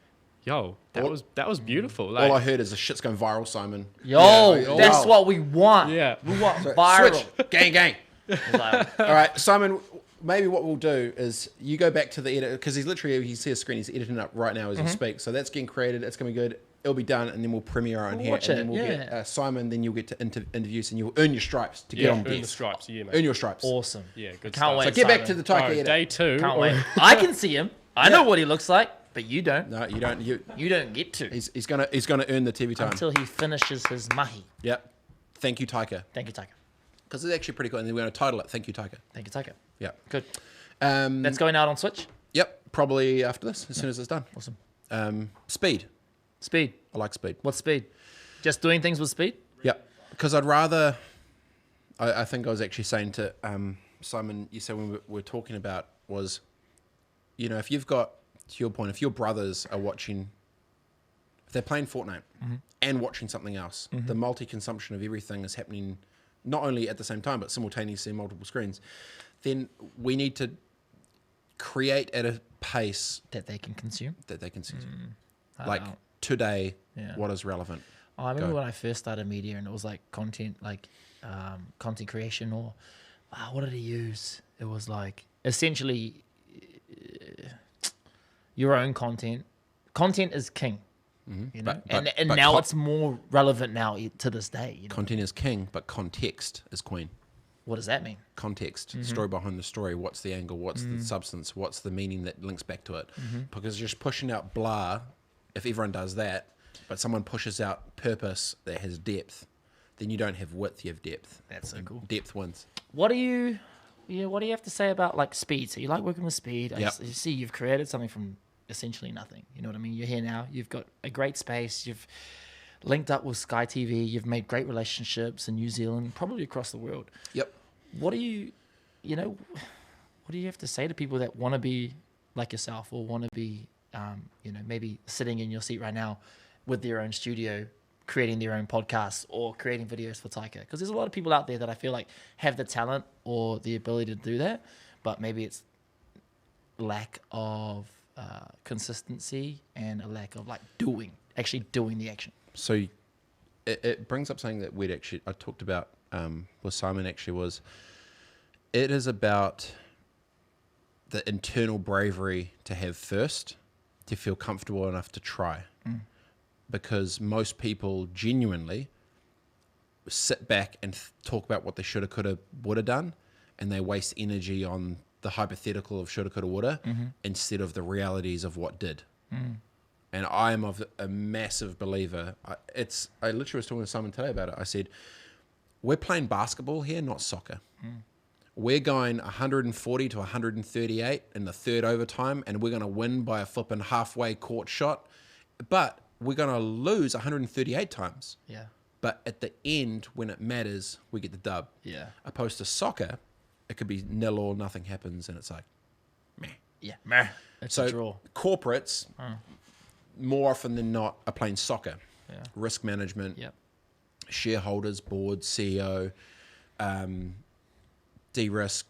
yo, that was beautiful. Like, All I heard is the shit's going viral, Simon. Yo, Yeah. that's what we want. Yeah. We want So, viral. Switch. Gang, gang. Like, All right, Simon, maybe what we'll do is you go back to the edit, because he's literally, you see his screen, he's editing it up right now as we speak. So that's getting created. It's going to be good. It'll be done, and then we'll premiere on We'll here. watch and it, then we'll yeah. get Simon, then you'll get to interviews, and you'll earn your stripes to get yeah, on earn the guests. stripes. Yeah, mate. Earn your stripes. awesome. Yeah, good Can't stuff. wait. So get back Simon. to the Taika Oh, edit. day 2. Can't or- wait. I can see him. I know what he looks like, but you don't. No, you don't. You don't get to He's gonna earn the TV time. until he finishes his mahi. Yep. Thank you, Taika. Thank you, Taika. Because it's actually pretty cool, and then we're gonna title it "Thank You, Taika." Thank you, Taika. Yeah. Good. Um, That's going out on Switch. Yep. Probably after this, as soon as it's done. Awesome. Speed. Speed. I like speed. What's speed? Just doing things with speed? Yep. Because I'd rather. I think I was actually saying to Simon, you said when we were talking about was, if you've got, to your point, if your brothers are watching, if they're playing Fortnite and watching something else, the multi-consumption of everything is happening not only at the same time, but simultaneously in multiple screens, then we need to create at a pace That they can consume. that they can see. I Like don't know. today, Yeah. what is relevant? Oh, I remember Go. when I first started media and it was like content, content creation, or what did he use? It was like essentially your own content. Content is king, you know? But- and but now it's more relevant now to this day. You know? Content is king, but context is queen. What does that mean? Context, story behind the story. What's the angle? What's the substance? What's the meaning that links back to it? Because just pushing out blah, if everyone does that, but someone pushes out purpose that has depth, then you don't have width, you have depth. That's so cool. Depth wins. What do you have to say about like speed? So you like working with speed. Yep. You see, you've created something from essentially nothing. You know what I mean? You're here now. You've got a great space. You've linked up with Sky TV. You've made great relationships in New Zealand, probably across the world. Yep. What do you have to say to people that want to be like yourself or want to be, maybe sitting in your seat right now with their own studio, creating their own podcasts or creating videos for Taika? Because there's a lot of people out there that I feel like have the talent or the ability to do that, but maybe it's lack of consistency and a lack of actually doing the action. So it brings up something that I talked about with Simon actually was, it is about the internal bravery to have first, to feel comfortable enough to try. Because most people genuinely sit back and talk about what they shoulda, coulda, woulda done, and they waste energy on the hypothetical of shoulda, coulda, woulda, instead of the realities of what did. And I am of a massive believer. I literally was talking to someone today about it. I said, we're playing basketball here, not soccer. We're going 140 to 138 in the third overtime, and we're going to win by a flipping halfway court shot. But we're going to lose 138 times. Yeah. But at the end, when it matters, we get the dub. Yeah. Opposed to soccer, it could be nil or nothing happens, and it's like, meh. Yeah. Meh. It's a draw. Corporates, more often than not, are playing soccer. Yeah. Risk management, Yep. shareholders, board, CEO, de-risk,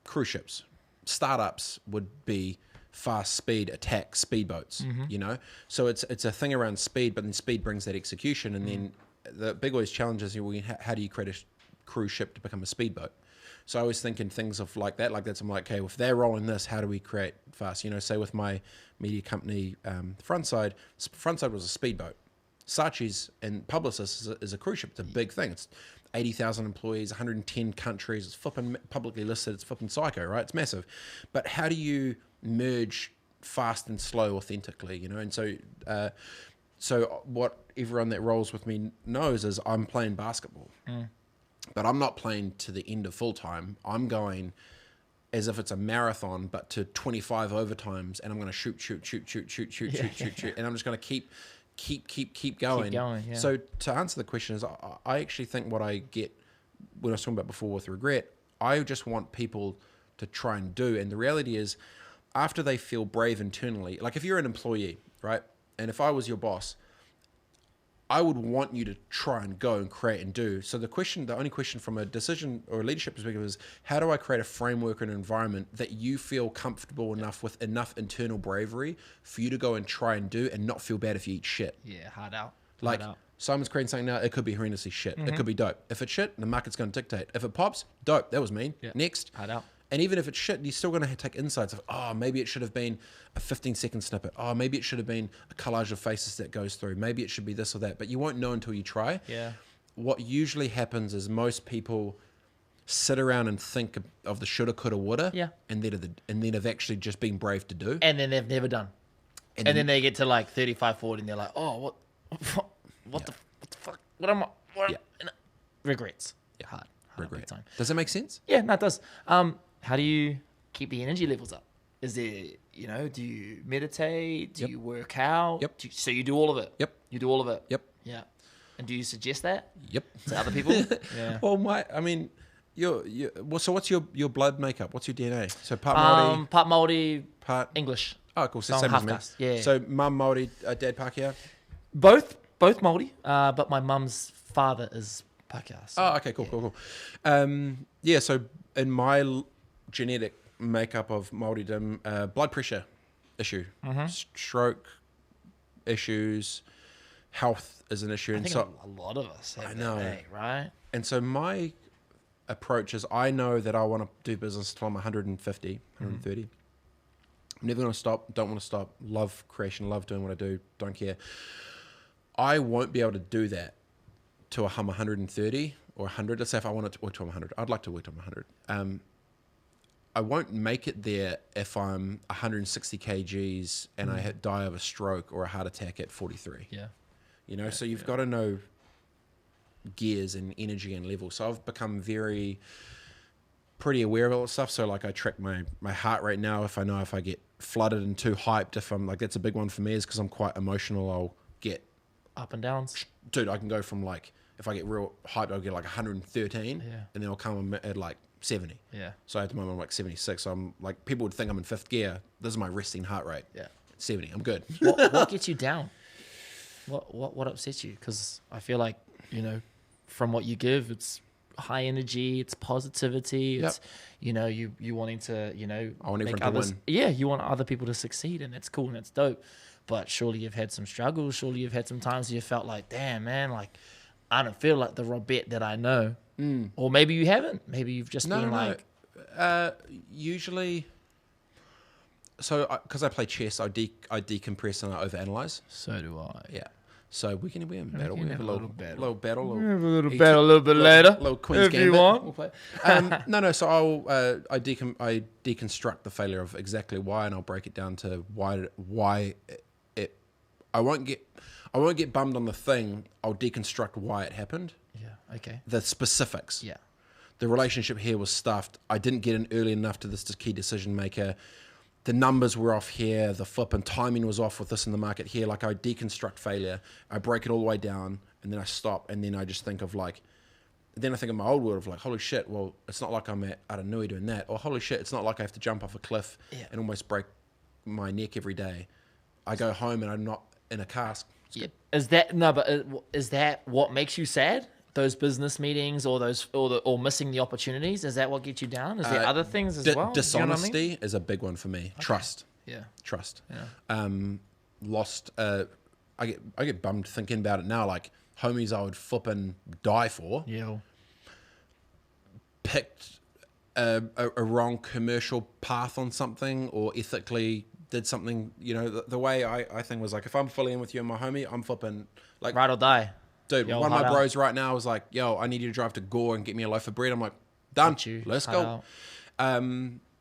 cruise ships. Startups would be fast speed attack speedboats, you know? So it's a thing around speed, but then speed brings that execution. And then the big always challenge is, how do you create a cruise ship to become a speedboat? So I was thinking things of like that. I'm like, okay, if they're rolling this, how do we create fast? You know, say with my media company, Frontside was a speedboat. Saatchi's and Publicis is a cruise ship. It's a big thing. It's 80,000 employees, 110 countries. It's flipping publicly listed. It's flipping psycho, right? It's massive. But how do you merge fast and slow authentically, you know? And so what everyone that rolls with me knows is I'm playing basketball. But I'm not playing to the end of full time. I'm going as if it's a marathon, but to 25 overtimes, and I'm going to shoot, and I'm just going to keep going. Keep going, yeah. So to answer the question is, I actually think what I get when I was talking about before with regret, I just want people to try and do. And the reality is, after they feel brave internally, like if you're an employee, right, and if I was your boss, I would want you to try and go and create and do. So the only question from a decision or a leadership perspective is, how do I create a framework and environment that you feel comfortable enough with, enough internal bravery for you to go and try and do and not feel bad if you eat shit? Yeah, hard out. Like Simon's creating something now, it could be horrendously shit. It could be dope. If it's shit, the market's going to dictate. If it pops, dope. That was mean. Yeah. Next. Hard out. And even if it's shit, you're still going to take insights of, oh, maybe it should have been a 15-second snippet. Oh, maybe it should have been a collage of faces that goes through. Maybe it should be this or that. But you won't know until you try. Yeah. What usually happens is most people sit around and think of the shoulda, coulda, woulda. Yeah. And then have actually just been brave to do. And then they've never done. And then they get to like 35, 40, and they're like, oh, what the fuck? What am I? What? Yeah. Regrets. Yeah. Hard Regret. big time. Does that make sense? Yeah, no, it does. How do you keep the energy levels up? Is there, do you meditate? Do you work out? Yep. So you do all of it? Yep. You do all of it? Yep. Yeah. And do you suggest that Yep. to other people? Yeah. Well, so what's your blood makeup? What's your DNA? So part Māori, Part Māori, part English. Oh, cool. So So I'm same as half me. caste, yeah. So mum Māori, dad Pākehā. Both Māori, but my mum's father is Pākehā. So, Oh, okay, cool. Yeah, so in my genetic makeup of Māoridom, blood pressure issue, stroke issues, health is an issue. I And think so, a lot of us have I know. that, right? and so my approach is, I know that I want to do business till I'm 150, 130. I'm never going to stop, don't want to stop, love creation, love doing what I do, don't care. I won't be able to do that to I'm 130 or 100. Let's say if I wanted to work to 100, I'd like to work to 100. I won't make it there if I'm 160 kgs and I die of a stroke or a heart attack at 43. Yeah. You know, so you've got to know gears and energy and level. So I've become pretty aware of all that stuff. So like I track my heart rate now. If I get flooded and too hyped, if I'm like, that's a big one for me, is because I'm quite emotional. I'll get, Up and downs. dude, I can go from like, if I get real hyped, I'll get like 113 Yeah. and then I'll come at like 70. Yeah. So at the moment I'm like 76. So I'm like, people would think I'm in fifth gear. This is my resting heart rate. Yeah. 70. I'm good. What gets you down? What upsets you? Because I feel like, from what you give, it's high energy, it's positivity, it's you wanting to I want make everyone to others, win. yeah, you want other people to succeed, and that's cool and that's dope. But surely you've had some struggles. Surely you've had some times you felt like, damn man, like I don't feel like the Robert that I know. Or maybe you haven't. Maybe you've just been like, usually. So because I play chess, I decompress and I overanalyze. so do I. Yeah. So we can battle. can We have a little battle. battle. We have a little battle a little bit later, Little Queen's if you Gambit. want. We'll play. No. So I deconstruct the failure of exactly why, and I'll break it down to why it I won't get bummed on the thing. I'll deconstruct why it happened. Yeah. Okay. The specifics. Yeah. The relationship here was stuffed. I didn't get in early enough to this key decision maker. The numbers were off here. The flipping timing was off with this in the market here. Like, I deconstruct failure. I break it all the way down, and then I stop, and then I just think of like, then I think of my old world of like, holy shit, well, it's not like I'm at Aranui doing that. Or holy shit, it's not like I have to jump off a cliff and almost break my neck every day. I go home and I'm not in a cast. Yep. Is that what makes you sad? Those business meetings or missing the opportunities? Is that what gets you down? Is there other things as well? Dishonesty Do you know what I mean? is a big one for me. Trust. Yeah. Trust. Yeah. Lost. I get bummed thinking about it now. Like, homies I would flip and die for. Yeah. Picked a wrong commercial path on something, or ethically did something. You know, the way I think was like, if I'm fully in with you and my homie, I'm flipping like Ride or die. dude. Yo, one of my hard bros right now was like, yo, I need you to drive to Gore and get me a loaf of bread. I'm like, done. Let's go.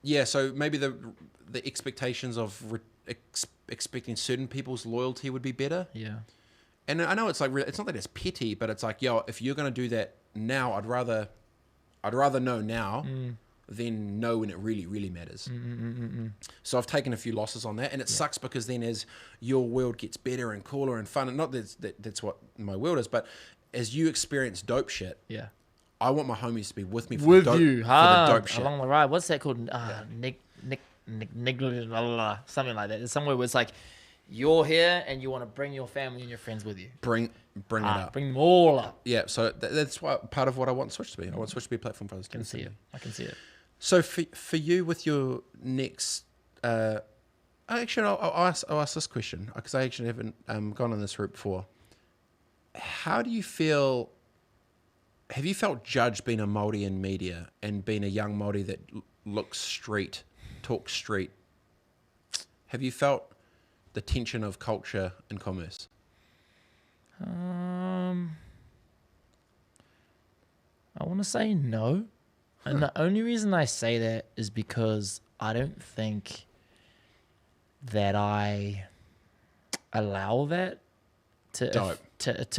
Yeah. So maybe the expectations of expecting certain people's loyalty would be better. Yeah. And I know it's like, it's not that it's petty, but it's like, yo, if you're going to do that now, I'd rather know now than know when it really, really matters. So I've taken a few losses on that, and it sucks because then as your world gets better and cooler and fun, and not that's what my world is, but as you experience dope shit, I want my homies to be with me for the dope shit. Along the ride. What's that called? Nick, something like that. It's somewhere where it's like, you're here and you want to bring your family and your friends with you. Bring it up. Bring them all up. Yeah, so that's part of what I want Switch to be. I want Switch to be a platform for others. I can see it. So for you with your next, I'll ask this question because I actually haven't gone on this route before. How do you feel? Have you felt judged being a Māori in media and being a young Māori that looks street, talks street? Have you felt the tension of culture and commerce? I want to say no. And the only reason I say that is because I don't think that I allow that to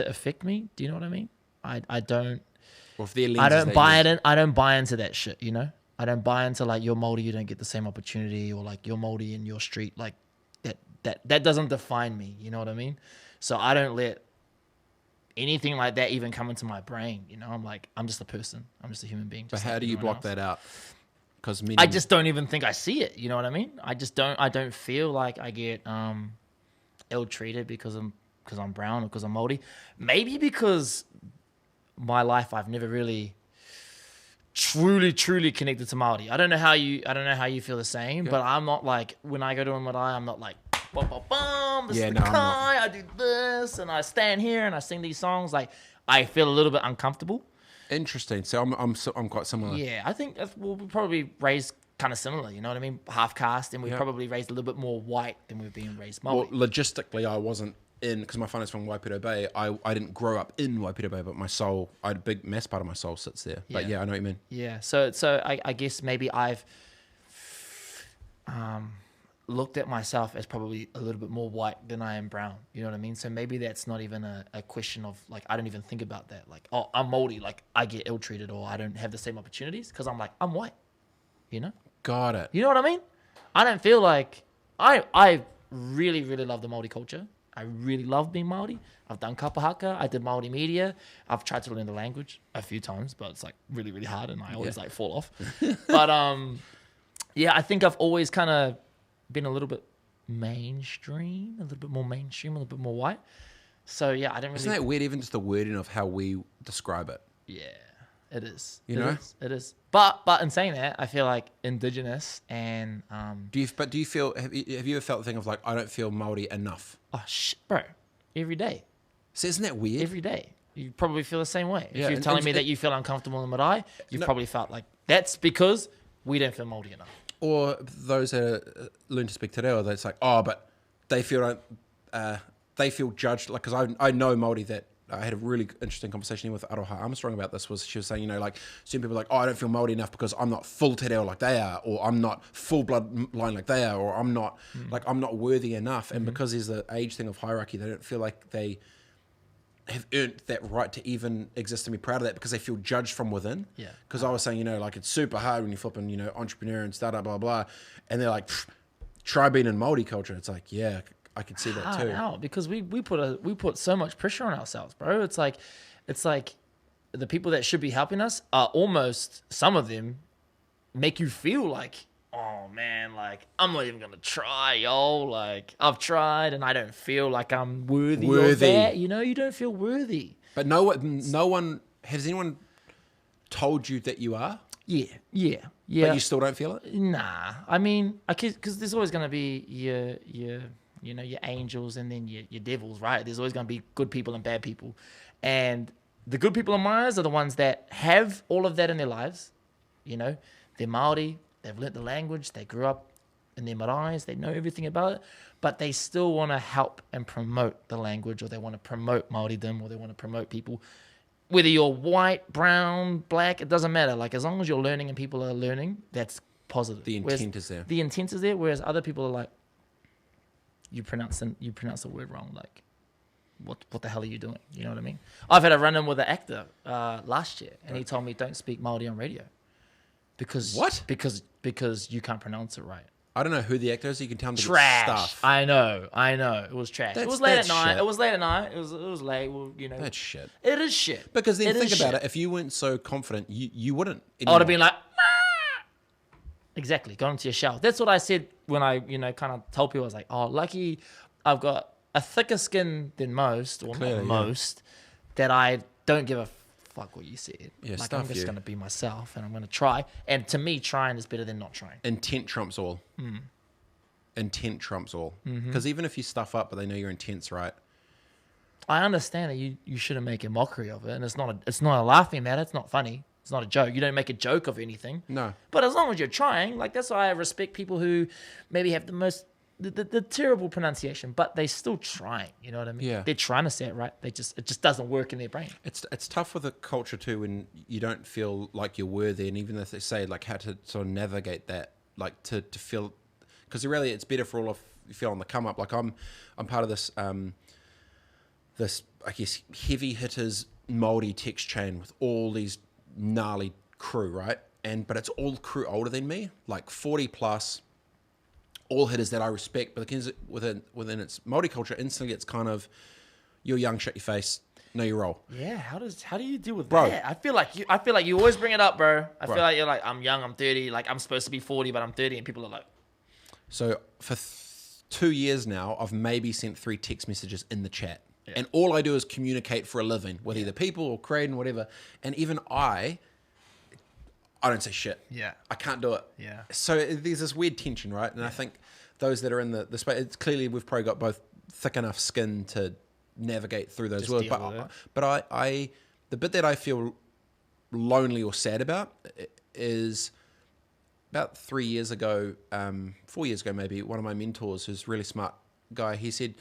affect me. Do you know what I mean? I don't. Well, if their I don't buy it in. I don't buy into that shit. You know. I don't buy into like, you're Māori, you don't get the same opportunity, or like, you're Māori in your street, like that doesn't define me. You know what I mean? So I don't let anything like that even come into my brain. You know, I'm like, I'm just a person. I'm just a human being. But how do you block that out? Because I just don't even think I see it. You know what I mean? I don't feel like I get ill-treated because I'm brown or because I'm Māori. Maybe because my life I've never really truly connected to Māori. I don't know how you feel the same, but I'm not like, when I go to a marae, I'm not like, this is the Kai, I do this, and I stand here and I sing these songs. Like, I feel a little bit uncomfortable. Interesting. So I'm quite similar. Yeah, I think we'll probably raised kind of similar. You know what I mean? Half caste, and we're probably raised a little bit more white than we've been raised Māori. Well, logistically, I wasn't in, because my family's from Waipiro Bay. I didn't grow up in Waipiro Bay, but my soul, a big mass part of my soul sits there. But yeah, I know what you mean. Yeah. So I guess maybe I've looked at myself as probably a little bit more white than I am brown. You know what I mean? So maybe that's not even a question of like, I don't even think about that. Like, oh, I'm Māori, like I get ill-treated or I don't have the same opportunities because I'm like, I'm white. You know? Got it. You know what I mean? I don't feel like I really love the Māori culture. I really love being Māori. I've done kapahaka. I did Māori media. I've tried to learn the language a few times, but it's like really hard, and I always like fall off. But yeah, I think I've always kind of been a little bit mainstream, a little bit more mainstream, a little bit more white. So yeah, I don't really. Isn't that weird? Even just the wording of how we describe it. Yeah, it is. It is. But in saying that, I feel like Indigenous and Do you feel? Have you ever felt the thing of like, I don't feel Māori enough? Oh shit, bro! Every day. So isn't that weird? Every day. You probably feel the same way. Yeah, if you're telling me that you feel uncomfortable in the marae, you've probably felt like that's because we don't feel Māori enough. Or those that learn to speak te reo, that's like, oh, but they feel judged, like, because I know Māori that I had a really interesting conversation with Aroha Armstrong about this. Was she was saying, like certain people are like, oh, I don't feel Māori enough because I'm not full te reo like they are, or I'm not full blood line like they are, or I'm not like I'm not worthy enough. And because there's the age thing of hierarchy, they don't feel like they have earned that right to even exist and be proud of that because they feel judged from within. Yeah. Because I was saying, like it's super hard when you're flipping, entrepreneur and startup, blah, blah, and they're like, try being in Māori culture. It's like, yeah, I could see that too. Out because we put so much pressure on ourselves, bro. It's like the people that should be helping us are almost, some of them make you feel like, oh man, like I'm not even gonna try, yo. Like I've tried and I don't feel like I'm worthy of that. You don't feel worthy. But no one has anyone told you that you are? Yeah. But you still don't feel it? Nah, I mean, because there's always gonna be your angels and then your devils, right? There's always gonna be good people and bad people, and the good people in my eyes are the ones that have all of that in their lives. They're Māori. They've learnt the language. They grew up in their maraes. They know everything about it, but they still want to help and promote the language, or they want to promote Māoridom, or they want to promote people. Whether you're white, brown, black, it doesn't matter. Like as long as you're learning and people are learning, that's positive. The intent is there. The intent is there. Whereas other people are like, you pronounce the word wrong. Like, what the hell are you doing? You know what I mean? I've had a run-in with an actor last year, and he told me don't speak Māori on radio. Because what? Because you can't pronounce it right. I don't know who the actor is. So you can tell them to Trash. get stuff. I know. It was trash. It was late at night. Shit. It was late at night. It was late. Well, That's shit. It is shit. Because then think about shit. it. If you weren't so confident, you wouldn't. I would have been like, ah! Exactly. Go into your shell. That's what I said when I kind of told people. I was like, oh, lucky I've got a thicker skin than most, or Clearly, not most, that I don't give a fuck what you said. Yeah, like stuff I'm just you. going to be myself and I'm going to try. And to me, trying is better than not trying. Intent trumps all. Intent trumps all. Because even if you stuff up, but they know your intent's right. I understand that you shouldn't make a mockery of it, and it's not a laughing matter. It's not funny. It's not a joke. You don't make a joke of anything. No. But as long as you're trying, like that's why I respect people who maybe have the terrible pronunciation, but they still trying. You know what I mean? Yeah. They're trying to say it right. It just doesn't work in their brain. It's tough with a culture too when you don't feel like you're worthy, and even if they say like how to sort of navigate that, like to feel, because really it's better for all of you feel on the come up. Like I'm part of this this I guess heavy hitters Māori text chain with all these gnarly crew, right? But it's all crew older than me, like 40 plus. All hitters that I respect, but within its Māori culture, instantly it's kind of, you're young, shut your face, know your role. Yeah, how do you deal with Bro. that? I feel like you always bring it up, bro. I feel like you're like, I'm young, I'm 30, like I'm supposed to be 40, but I'm 30, and people are like. So for 2 years now, I've maybe sent 3 text messages in the chat, and all I do is communicate for a living with either people or creating whatever, and even I don't say shit. Yeah. I can't do it. Yeah. So there's this weird tension, right? And I think those that are in the space, it's clearly we've probably got both thick enough skin to navigate through those Just worlds. deal with it. But I, the bit that I feel lonely or sad about is about 3 years ago, 4 years ago maybe, one of my mentors, who's a really smart guy, he said,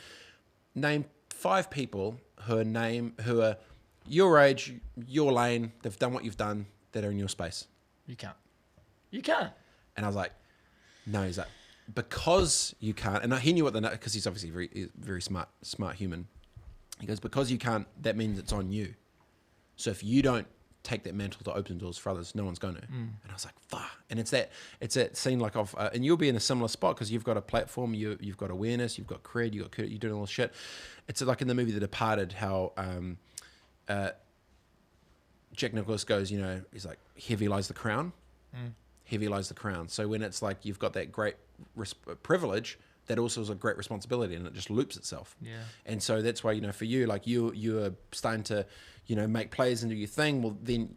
name 5 people who are your age, your lane, they've done what you've done, that are in your space. You can't. And I was like, no. He's like, because you can't. And he knew what because he's obviously very smart human. He goes, because you can't, that means it's on you. So if you don't take that mantle to open doors for others, no one's going to. And I was like, fuck. And it's that scene like of, and you'll be in a similar spot because you've got a platform, you've got awareness, you've got cred, you're doing all this shit. It's like in the movie The Departed, how Jack Nicklaus goes, he's like, heavy lies the crown. Heavy lies the crown. So when it's like you've got that great privilege, that also is a great responsibility, and it just loops itself. Yeah. And so that's why, for you, like you are starting to, make plays and do your thing. Well, then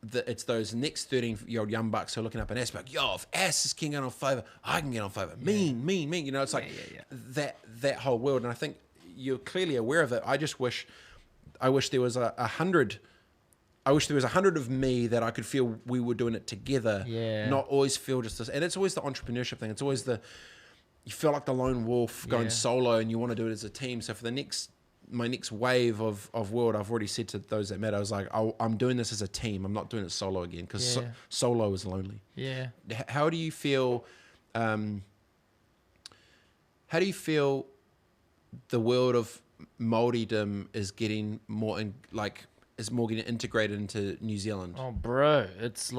it's those next 13-year-old young bucks who are looking up an Ass, like, yo, if Ass can get on Fiverr, I can get on Fiverr. Mean. It's like that whole world. And I think you're clearly aware of it. I wish there was 100. I wish there was 100 of me that I could feel we were doing it together. Yeah. Not always feel just this. And it's always the entrepreneurship thing. It's always you feel like the lone wolf going solo and you want to do it as a team. So for the next my next wave of world, I've already said to those that matter, I was like, I'm doing this as a team. I'm not doing it solo again because solo is lonely. Yeah. How do you feel? How do you feel the world of Māoridom is getting more is more getting integrated into New Zealand? Oh, bro, it's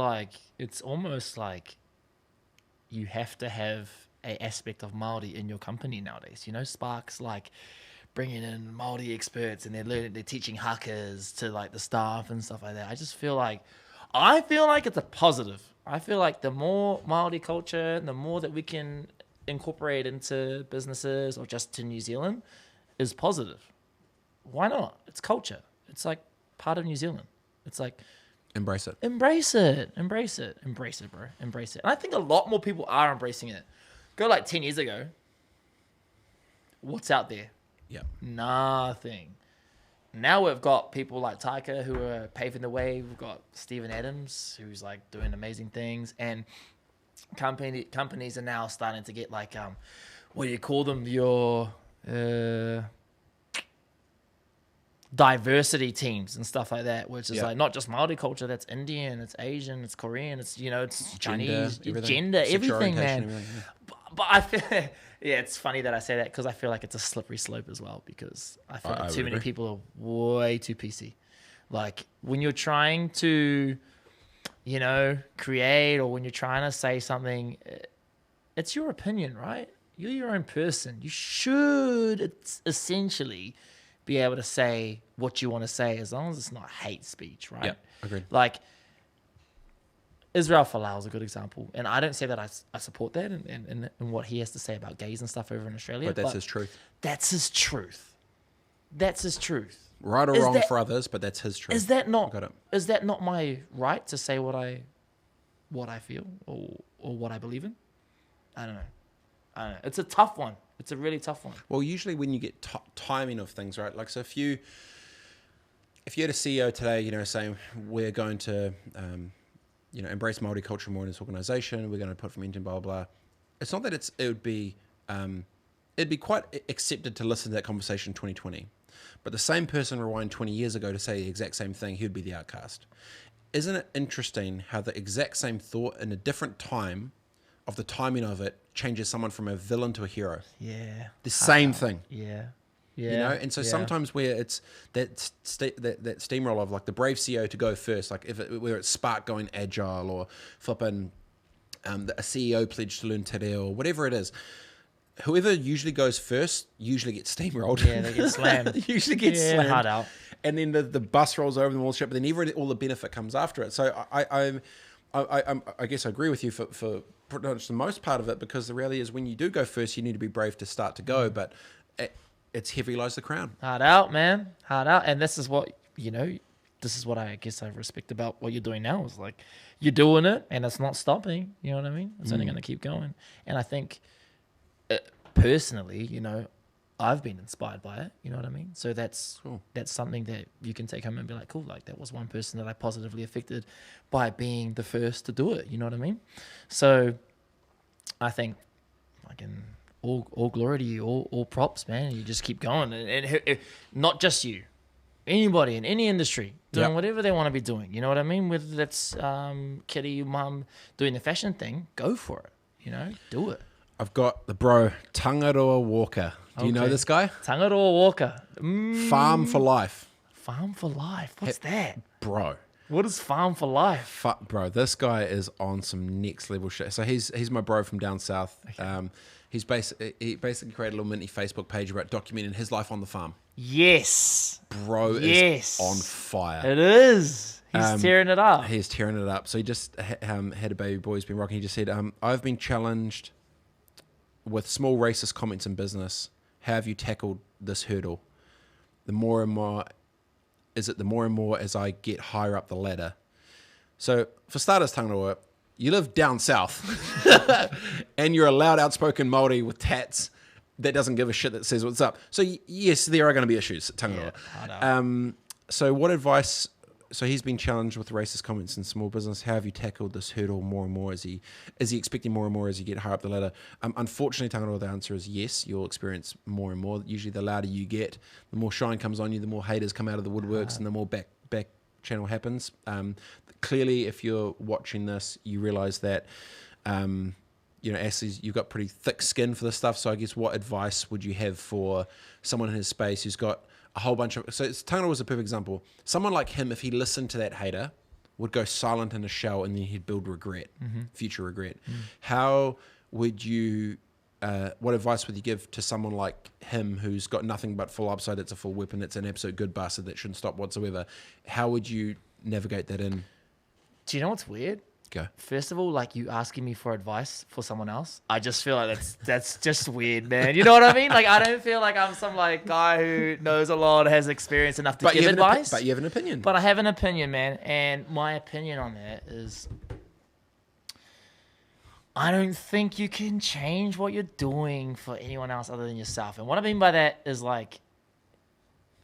almost like you have to have a aspect of Māori in your company nowadays. You know, Spark's like bringing in Māori experts and they're teaching hakas to like the staff and stuff like that. I feel like it's a positive. I feel like the more Māori culture, the more that we can incorporate into businesses or just to New Zealand is positive. Why not? It's culture. It's like part of New Zealand. It's like embrace it, bro. Embrace it. And I think a lot more people are embracing it. Go like 10 years ago. What's out there? Yeah, nothing. Now we've got people like Taika who are paving the way. We've got Stephen Adams who's like doing amazing things, and companies are now starting to get like what do you call them? Your diversity teams and stuff like that, which is like not just Māori culture. That's Indian, it's Asian, it's Korean, it's it's Chinese, gender, everything, man. But I feel, it's funny that I say that because I feel like it's a slippery slope as well, because I feel like too many people are way too PC. Like when you're trying to, create, or when you're trying to say something, it's your opinion, right? You're your own person. You should essentially be able to say what you want to say as long as it's not hate speech, right? Yeah, agreed. Like, Israel Folau is a good example. And I don't say that I support that and what he has to say about gays and stuff over in Australia. But that's his truth. That's his truth. That's his truth. Right or wrong for others, but that's his truth. Is that not my right to say what I feel or what I believe in? I don't know. It's a tough one. It's a really tough one. Well, usually when you get timing of things, right? Like, so if you had a CEO today, saying we're going to, embrace Māori culture more in this organization, we're going to put from Indian, blah, blah, blah. It's not that it'd be quite accepted to listen to that conversation in 2020. But the same person rewind 20 years ago to say the exact same thing, he'd be the outcast. Isn't it interesting how the exact same thought in a different time of the timing of it changes someone from a villain to a hero? Yeah. The same thing. Yeah. Yeah. And so sometimes where it's that steamroll of like the brave CEO to go first, like whether it's Spark going agile or flipping a CEO pledge to learn te reo or whatever it is, whoever usually goes first usually gets steamrolled. Yeah, they get slammed. Usually gets slammed. Hard out. And then the bus rolls over the wall ship, but then all the benefit comes after it. So I guess I agree with you for pretty much the most part of it, because the reality is when you do go first, you need to be brave to start to go, but it's heavy lies the crown. Hard out, man. Hard out. And this is what, this is what I guess I respect about what you're doing now, is like you're doing it and it's not stopping. You know what I mean? It's only going to keep going. And I think personally, I've been inspired by it. You know what I mean? So that's cool. That's something that you can take home and be like, cool, like that was one person that I positively affected by being the first to do it. You know what I mean? So I think all glory to you, all props, man. You just keep going, and not just you, anybody in any industry doing whatever they want to be doing. You know what I mean? Whether that's Kitty, mum doing the fashion thing, go for it. Do it. I've got the bro Tangaroa Walker. Do you know this guy? Tangaroa Walker. Farm for Life. Farm for Life. What's that, bro? What is Farm for Life? Bro, this guy is on some next level shit. So he's my bro from down south. Okay. He basically created a little mini Facebook page about documenting his life on the farm. Yes. Bro is on fire. It is. He's tearing it up. He's tearing it up. So he just had a baby boy. He's been rocking. He just said, I've been challenged with small racist comments in business. How have you tackled this hurdle? The more and more as I get higher up the ladder. So for starters, Tangaroa, you live down south and you're a loud, outspoken Māori with tats that doesn't give a shit, that says what's up. So yes, there are going to be issues, Tangaroa. So what advice so he's been challenged with racist comments in small business. How have you tackled this hurdle more and more? Is he expecting more and more as you get higher up the ladder? Unfortunately, Tangaro, the answer is yes. You'll experience more and more. Usually, the louder you get, the more shine comes on you, the more haters come out of the woodworks, and the more back channel happens. Clearly, if you're watching this, you realize that. Astley's, you've got pretty thick skin for this stuff. So I guess what advice would you have for someone in his space who's got a whole bunch of... So Tangaro was a perfect example. Someone like him, if he listened to that hater, would go silent in a shell and then he'd build regret, future regret. How would you... what advice would you give to someone like him who's got nothing but full upside, it's a full weapon, it's an absolute good bastard that shouldn't stop whatsoever? How would you navigate that in? Do you know what's weird? Go. First of all, like you asking me for advice for someone else, I just feel like that's just weird, man. You know what I mean? Like I don't feel like I'm some like guy who knows a lot, has experience enough to give advice. But you have an opinion. But I have an opinion, man, and my opinion on that is, I don't think you can change what you're doing for anyone else other than yourself. And what I mean by that is like,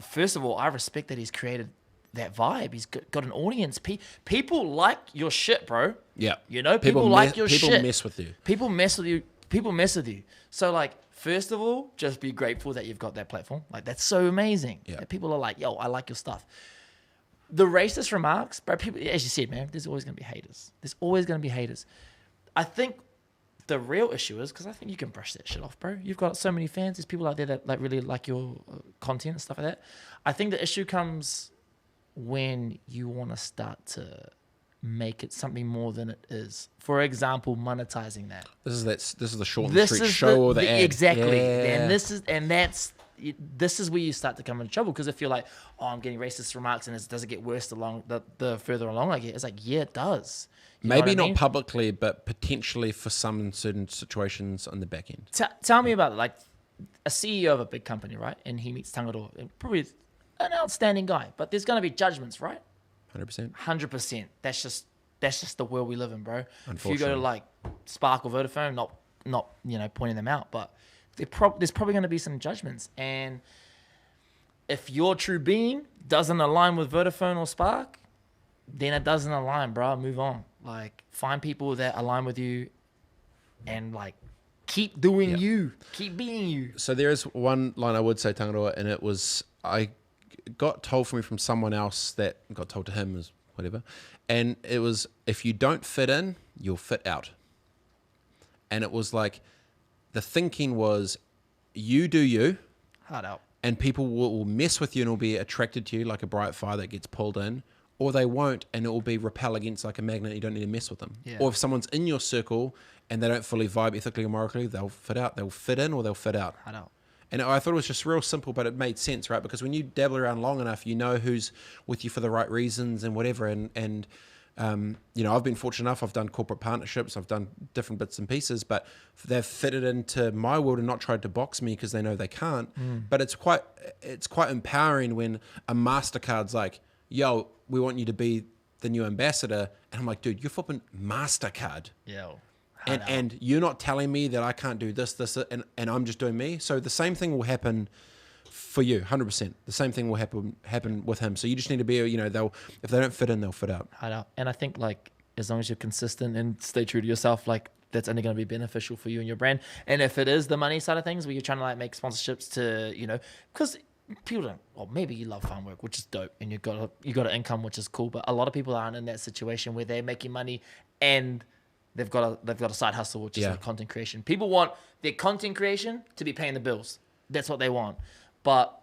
first of all, I respect that he's created that vibe. He's got an audience. People like your shit, bro. Yeah. You know, people like your shit. People mess with you. People mess with you. People mess with you. So like, first of all, just be grateful that you've got that platform. Like that's so amazing. Yeah. That people are like, yo, I like your stuff. The racist remarks, bro, people, as you said, man, there's always going to be haters. There's always going to be haters. I think the real issue is, because I think you can brush that shit off, bro. You've got so many fans. There's people out there that like really like your content and stuff like that. I think the issue comes when you want to start to make it something more than it is. For example, monetizing that. This is the short and street show or the ad. Exactly. Yeah. And this is where you start to come into trouble, because if you're like, oh, I'm getting racist remarks and it does it get worse along the further along I get, it's like, yeah, it does. You Maybe know what I not mean? publicly, but potentially for some in certain situations on the back end. Tell me about it. Like a CEO of a big company, right? And he meets Tangaro, and probably an outstanding guy, but there's going to be judgments, right? 100%. 100%. That's just the world we live in, bro. If you go to Unfortunately. like Spark or Vodafone, not pointing them out, but there's probably going to be some judgments. And if your true being doesn't align with Vodafone or Spark, then it doesn't align, bro. Move on. Like find people that align with you, and like keep doing you, keep being you. So there is one line I would say, Tangaroa, and it was, I got told for me from someone else that got told to him, as whatever, and it was, if you don't fit in, you'll fit out. And it was like, the thinking was, you do you, Hard out. and people will mess with you and will be attracted to you like a bright fire that gets pulled in, or they won't, and it will be repel against like a magnet. You don't need to mess with them. Yeah. Or if someone's in your circle and they don't fully vibe ethically or morally, they'll fit out. They'll fit in or they'll fit out. Hard out. And I thought it was just real simple, but it made sense, right? Because when you dabble around long enough, you know who's with you for the right reasons and whatever. And I've been fortunate enough. I've done corporate partnerships. I've done different bits and pieces, but they've fitted into my world and not tried to box me because they know they can't. But it's quite empowering when a MasterCard's like, yo, we want you to be the new ambassador. And I'm like, dude, you're flipping MasterCard. Yo. And you're not telling me that I can't do this, and I'm just doing me. So the same thing will happen for you, 100%. The same thing will happen with him. So you just need to be, if they don't fit in, they'll fit out. Hard out. And I think like as long as you're consistent and stay true to yourself, like that's only going to be beneficial for you and your brand. And if it is the money side of things where you're trying to like make sponsorships to, because people don't, well, maybe you love farm work, which is dope, and you got an income, which is cool. But a lot of people aren't in that situation where they're making money and they've got a side hustle, which is like content creation. People want their content creation to be paying the bills. That's what they want. But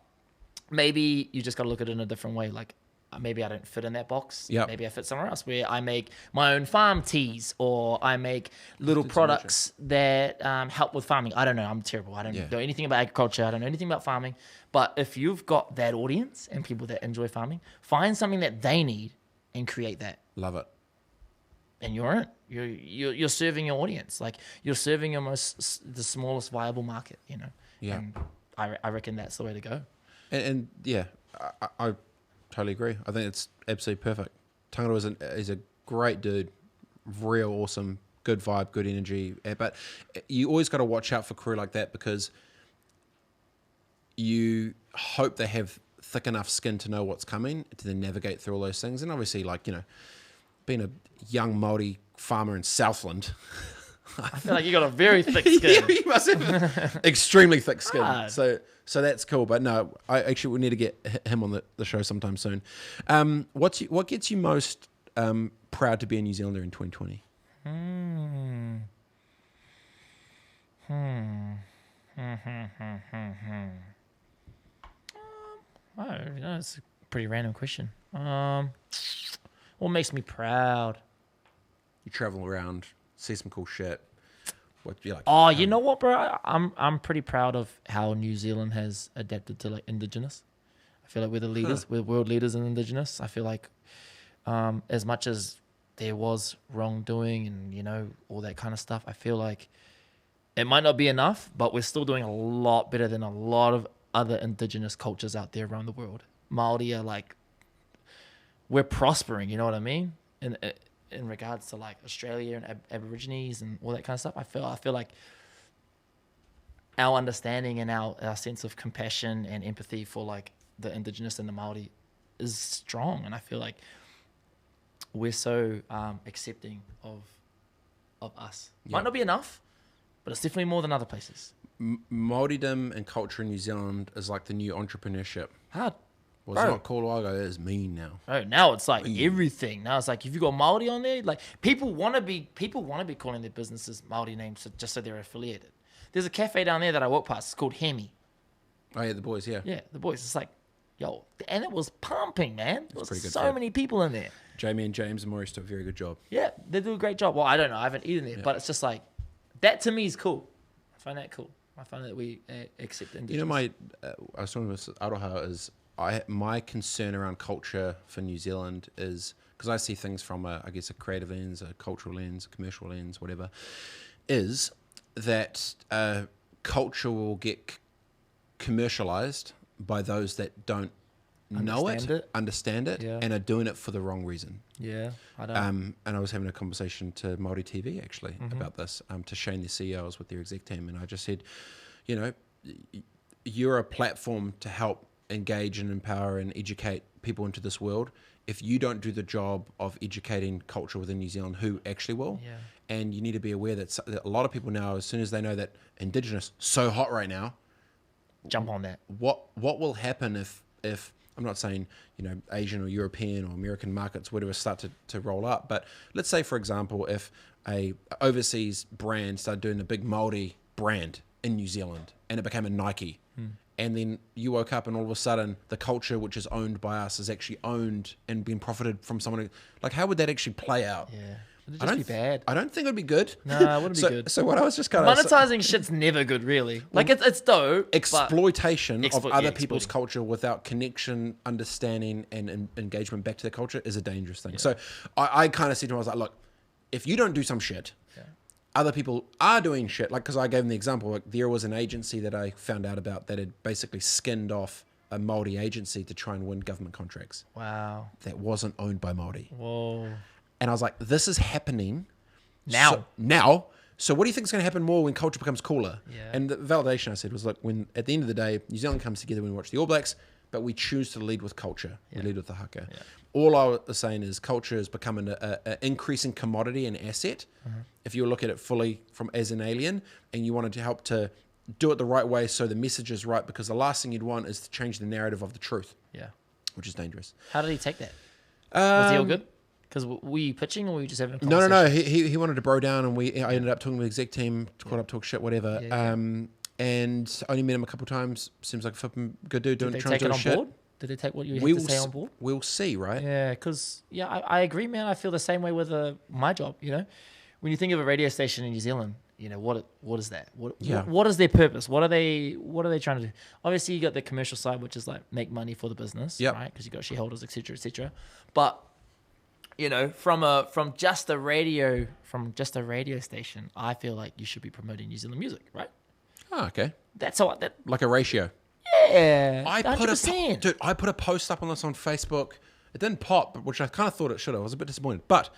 maybe you just got to look at it in a different way. Like maybe I don't fit in that box. Yep. Maybe I fit somewhere else where I make my own farm teas, or I make little products that help with farming. I don't know. I'm terrible. I don't know anything about agriculture. I don't know anything about farming. But if you've got that audience and people that enjoy farming, find something that they need and create that. Love it. And you're in. You're serving your audience. Like you're serving the smallest viable market. Yeah. And I reckon that's the way to go. And I totally agree. I think it's absolutely perfect. Tangaro is a great dude, real awesome, good vibe, good energy. But you always got to watch out for crew like that, because you hope they have thick enough skin to know what's coming, to then navigate through all those things. And obviously, like, being a young Māori farmer in Southland, I feel like you got a very thick skin. yeah, you must have extremely thick skin. Hard. So that's cool. But no, I actually would need to get him on the show sometime soon. What gets you most proud to be a New Zealander in 2020? It's a pretty random question. What makes me proud? You travel around, see some cool shit. What you like? Oh, you know what, bro? I'm pretty proud of how New Zealand has adapted to like Indigenous. I feel like we're the leaders, we're world leaders in Indigenous. I feel like as much as there was wrongdoing and all that kind of stuff, I feel like it might not be enough, but we're still doing a lot better than a lot of other Indigenous cultures out there around the world. Māori are like, we're prospering, you know what I mean? In regards to like Australia and Aborigines and all that kind of stuff, I feel like our understanding and our sense of compassion and empathy for like the Indigenous and the Māori is strong, and I feel like we're so accepting of us. Might not be enough, but it's definitely more than other places. Māoridom and culture in New Zealand is like the new entrepreneurship. Hard. Well, it's not called Lago, it is mean now. Oh, now it's like everything. Now it's like if you got Māori on there, like people want to be calling their businesses Māori names just so they're affiliated. There's a cafe down there that I walk past. It's called Hemi. Oh yeah, the boys, yeah. Yeah, the boys. It's like, yo, and it was pumping, man. There was pretty good so food. many people in there. Jamie and James and Maurice do a very good job. Yeah, they do a great job. Well, I don't know. I haven't eaten there, but it's just like that to me is cool. I find that cool. I find that we accept Indigenous. I was talking with Aroha is my concern around culture for New Zealand is because I see things from a creative lens, a cultural lens, a commercial lens, whatever, is that culture will get commercialized by those that don't understand it, Yeah. and are doing it for the wrong reason. Yeah, I don't. And I was having a conversation to Māori TV actually about this, to Shane, the CEOs with their exec team, and I just said, you're a platform to help engage and empower and educate people into this world. If you don't do the job of educating culture within New Zealand, who actually will? Yeah. And you need to be aware that a lot of people now, as soon as they know that Indigenous so hot right now, Jump on that. what will happen if I'm not saying Asian or European or American markets whatever start to roll up, but let's say for example if a overseas brand started doing a big Māori brand in New Zealand and it became a Nike, and then you woke up and all of a sudden the culture which is owned by us is actually owned and being profited from someone who, like, how would that actually play out? Yeah. It'd just be bad. I don't think it would be good. No, it wouldn't be good. So what I was just kind of Monetizing shit's never good, really. Like it's dope. exploitation of other people's exploiting. culture without connection, understanding, and engagement back to their culture is a dangerous thing. So I kind of said to him, I was like, look, if you don't do some shit, other people are doing shit. Like, because I gave him the example, like there was an agency that I found out about that had basically skinned off a Māori agency to try and win government contracts Wow. that wasn't owned by Māori. Whoa. And I was like, this is happening Now. So what do you think is going to happen more when culture becomes cooler? Yeah. And the validation I said was, like, when at the end of the day, New Zealand comes together when we watch the All Blacks, but we choose to lead with culture. We lead with the haka. Yeah. All I was saying is culture is becoming an increasing commodity and asset. If you look at it fully from as an alien and you wanted to help to do it the right way so the message is right, because the last thing you'd want is to change the narrative of the truth, Yeah. which is dangerous. How did he take that? Was he all good? Because were you pitching or were you just having a No. conversation? He wanted to bro down, and I ended up talking with the exec team, caught up, talk shit, whatever. And only met him a couple of times. Seems like a flipping good dude. Did they trying take to it do on shit. board? Did they take what you had to say on board? We'll see, right? Yeah, because I agree, man. I feel the same way with my job. When you think of a radio station in New Zealand, what is that? What is their purpose? What are they trying to do? Obviously, you got the commercial side, which is like make money for the business, right? Because you got shareholders, etc., etc. But from just a radio station, I feel like you should be promoting New Zealand music, right? Oh, okay. That's how that. Like a ratio. Yeah, I 100%. put a post up on this on Facebook. It didn't pop, which I kind of thought it should have. I was a bit disappointed. But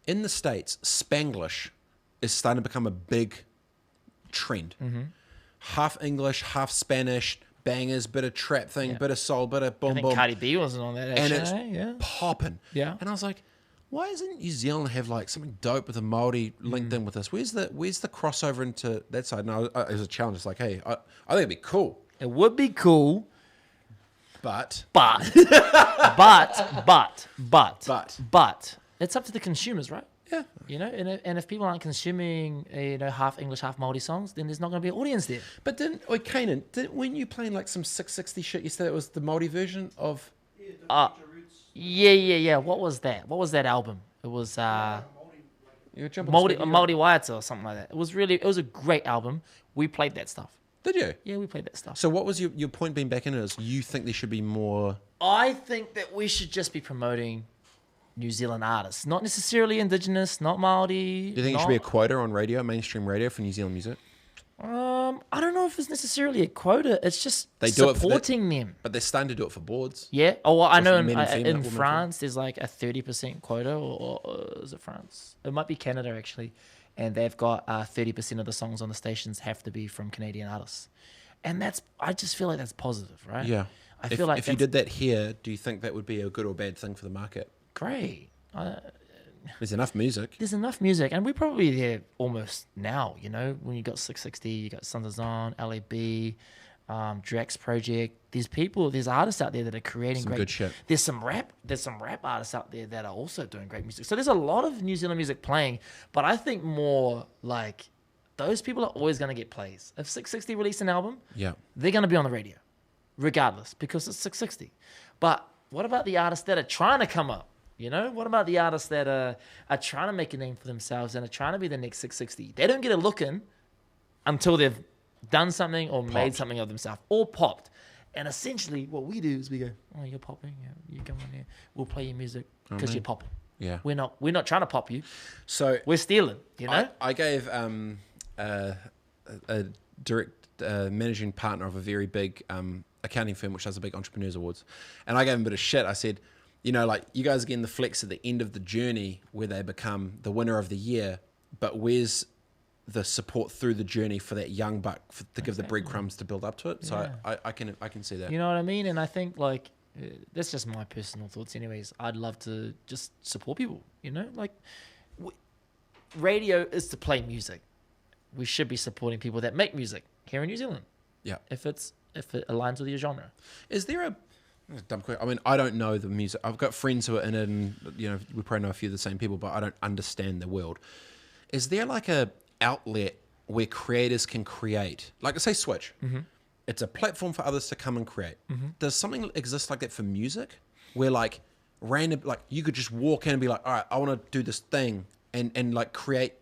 in the States, Spanglish is starting to become a big trend. Half English, half Spanish, bangers, bit of trap thing, Yeah. bit of soul, bit of I boom think boom, Cardi B wasn't on that. and Actually, it's yeah. popping. Yeah. And I was like, why doesn't New Zealand have like something dope with a Māori linked in with this? Where's the crossover into that side? And it was a challenge. It's like, hey, I think it'd be cool, It would be cool, but but it's up to the consumers, right? yeah. You know, and if people aren't consuming, half English, half Māori songs, then there's not going to be an audience there. But Kanan, when you playing like some 660 shit, you said it was the Māori version of. Yeah. What was that? What was that album? It was You were jumping on the speaker, Māori Waiata or something like that. It was a great album. We played that stuff. Did you? Yeah, we played that stuff. So what was your point being back in it? Is you think there should be more? I think that we should just be promoting New Zealand artists, not necessarily Indigenous, not Māori. Do you think it should be a quota on radio, mainstream radio for New Zealand music? I don't know if it's necessarily a quota. It's just They do it for supporting them. But they're starting to do it for boards. Yeah. Oh, well, I know men and female, in women France there's like a 30% quota, or is it France? It might be Canada actually, and they've got 30% of the songs on the stations have to be from Canadian artists, and I just feel like that's positive, right? Yeah. I feel like if you did that here, do you think that would be a good or bad thing for the market? great. There's enough music. There's enough music, and we're probably there almost now. You know, when you got 660, you got Sons of Zon, LAB, Drax Project. There's artists out there that are creating Some great good shit. There's some rap artists out there that are also doing great music. So there's a lot of New Zealand music playing, but I think more like those people are always going to get plays. If 660 release an album, Yeah. they're going to be on the radio, regardless, because it's 660. But what about the artists that are trying to come up? You know, what about the artists that are trying to make a name for themselves and are trying to be the next 660? They don't get a look in until they've done something or made something of themselves or popped. And essentially what we do is we go, oh, you're popping. Yeah, you come on here. We'll play your music because you're popping. Yeah. We're not trying to pop you. So We're stealing, you know? I gave a direct managing partner of a very big accounting firm, which does the big entrepreneurs awards, and I gave him a bit of shit. I said, you know, like you guys are getting the flex at the end of the journey where they become the winner of the year, but where's the support through the journey for that young buck to give the breadcrumbs to build up to it? So Yeah. I can see that. You know what I mean? And I think like that's just my personal thoughts anyways. I'd love to just support people, you know? Like radio is to play music. We should be supporting people that make music here in New Zealand Yeah. if it aligns with your genre. Is there a dumb question? I mean, I don't know the music. I've got friends who are in it, and you know, we probably know a few of the same people, but I don't understand the world. Is there like a outlet where creators can create, like say Switch? Mm-hmm. It's a platform for others to come and create. Mm-hmm. Does something exist like that for music, where like random, like you could just walk in and be like, all right, I want to do this thing, and like create.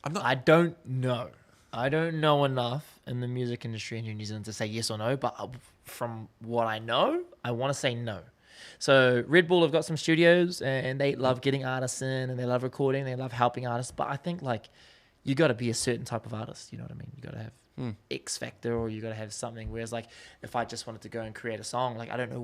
I don't know. I don't know enough in the music industry in New Zealand to say yes or no, but from what I know, I want to say no. So Red Bull have got some studios and they love getting artists in and they love recording, they love helping artists, but I think like you got to be a certain type of artist, you know what I mean? You got to have X factor, or you got to have something, whereas like if I just wanted to go and create a song, like I don't know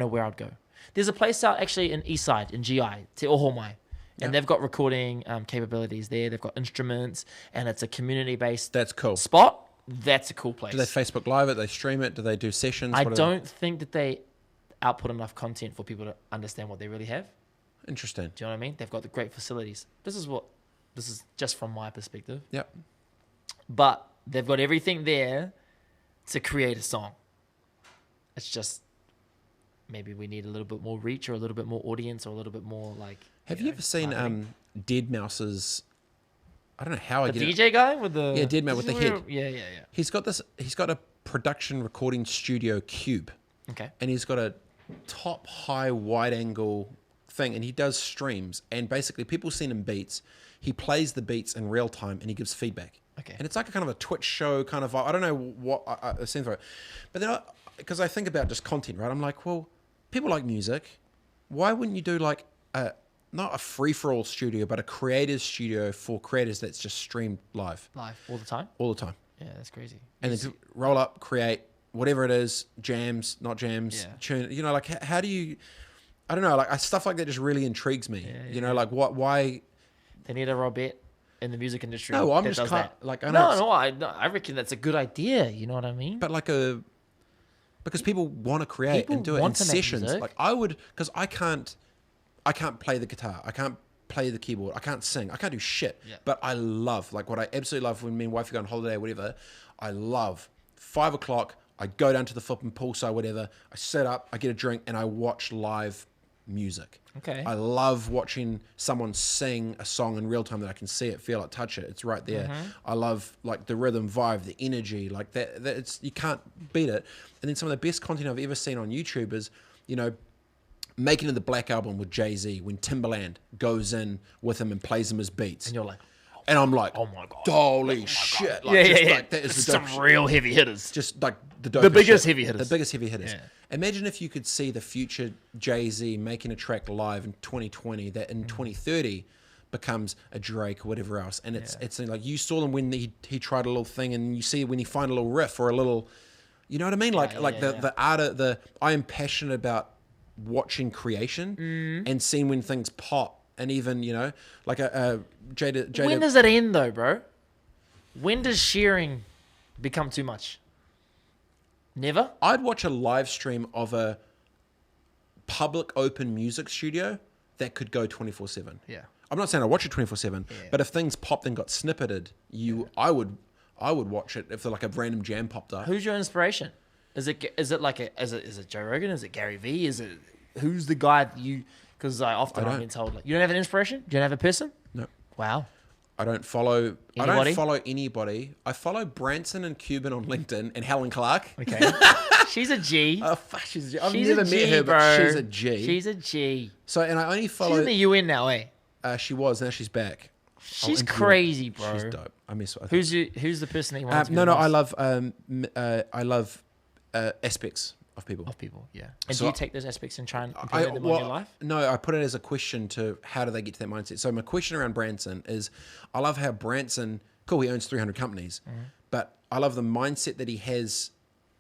where I'd go. There's a place out actually in Eastside in GI, Te Ohomai. And they've got recording capabilities there. They've got instruments, and it's a community-based That's cool. spot. That's a cool place. Do they Facebook Live it? They stream it? Do they do sessions? I What do don't think that they output enough content for people to understand what they really have. Interesting. Do you know what I mean? They've got the great facilities. This is just from my perspective. Yep. But they've got everything there to create a song. It's just maybe we need a little bit more reach or a little bit more audience or a little bit more like. Have you ever seen Dead Mouse's? I don't know how I The get it. DJ guy with the Dead Mouse with the head. Yeah. He's got a production recording studio cube, Okay. and he's got a top high wide angle thing, and he does streams, and basically people send him beats. He plays the beats in real time, and he gives feedback. Okay. And it's like a kind of a Twitch show kind of. I don't know what I seem for it, but then because I think about just content, right? I'm like, well, people like music. Why wouldn't you do like not a free-for-all studio, but a creators studio for creators that's just streamed live All the time? all the time? Yeah, that's crazy. And then roll up, create whatever it is, jams, not jams, Yeah. tune. You know, like how do you? I don't know. Like stuff like that just really intrigues me. You know, like why? They need a Robert in the music industry. No, I'm that just does kind that. like I know. No, I reckon that's a good idea. You know what I mean? But like because people want to create People and do it in want to make sessions. music. Like I would, because I can't play the guitar. I can't play the keyboard. I can't sing. I can't do shit. Yeah. But I love, like what I absolutely love when me and wife go on holiday or whatever, I love 5 o'clock, I go down to the flipping poolside, whatever, I sit up, I get a drink and I watch live music. Okay. I love watching someone sing a song in real time that I can see it, feel it, touch it. It's right there. I love like the rhythm, vibe, the energy, like that it's, you can't beat it. And then some of the best content I've ever seen on YouTube is, you know, making of the Black Album with Jay-Z when Timbaland goes in with him and plays him his beats. And you're like, And I'm like, oh my God. holy shit. Like, Yeah, just yeah. like that is the Some dope shit. real heavy hitters. Just like the dopest The biggest shit. heavy hitters. The biggest heavy hitters. Yeah. Imagine if you could see the future Jay-Z making a track live in 2020 that in 2030 becomes a Drake or whatever else. And it's like you saw them when he tried a little thing, and you see when he find a little riff or a little, you know what I mean? Like the art of I am passionate about watching creation and seeing when things pop. And even, you know, like Jada. When does it end though, bro? When does sharing become too much? Never? I'd watch a live stream of a public open music studio that could go 24/7. Yeah. I'm not saying I watch it 24/7, but if things popped and got snippeted, I would watch it if like a random jam popped up. Who's your inspiration? Is it Joe Rogan? Is it Gary Vee? Who's the guy that you? Because I've been told like you don't have an inspiration. You don't have a person. No, Wow. I don't follow. Anybody? I don't follow anybody. I follow Branson and Cuban on LinkedIn and Helen Clark. Okay. She's a G. Oh fuck, I've She's never a G, met her, bro. but she's a G. She's a G. So and I only She's follow. in the UN now, eh? She was, now she's back. She's interview her. crazy, bro. She's dope. I miss her. Who's the person that you want to be No, the I most love aspects of people. of people? Yeah. And So do you take those aspects and try and implement them on your life? No, I put it as a question to how do they get to that mindset. So my question around Branson is, I love how Branson, cool, he owns 300 companies, but I love the mindset that he has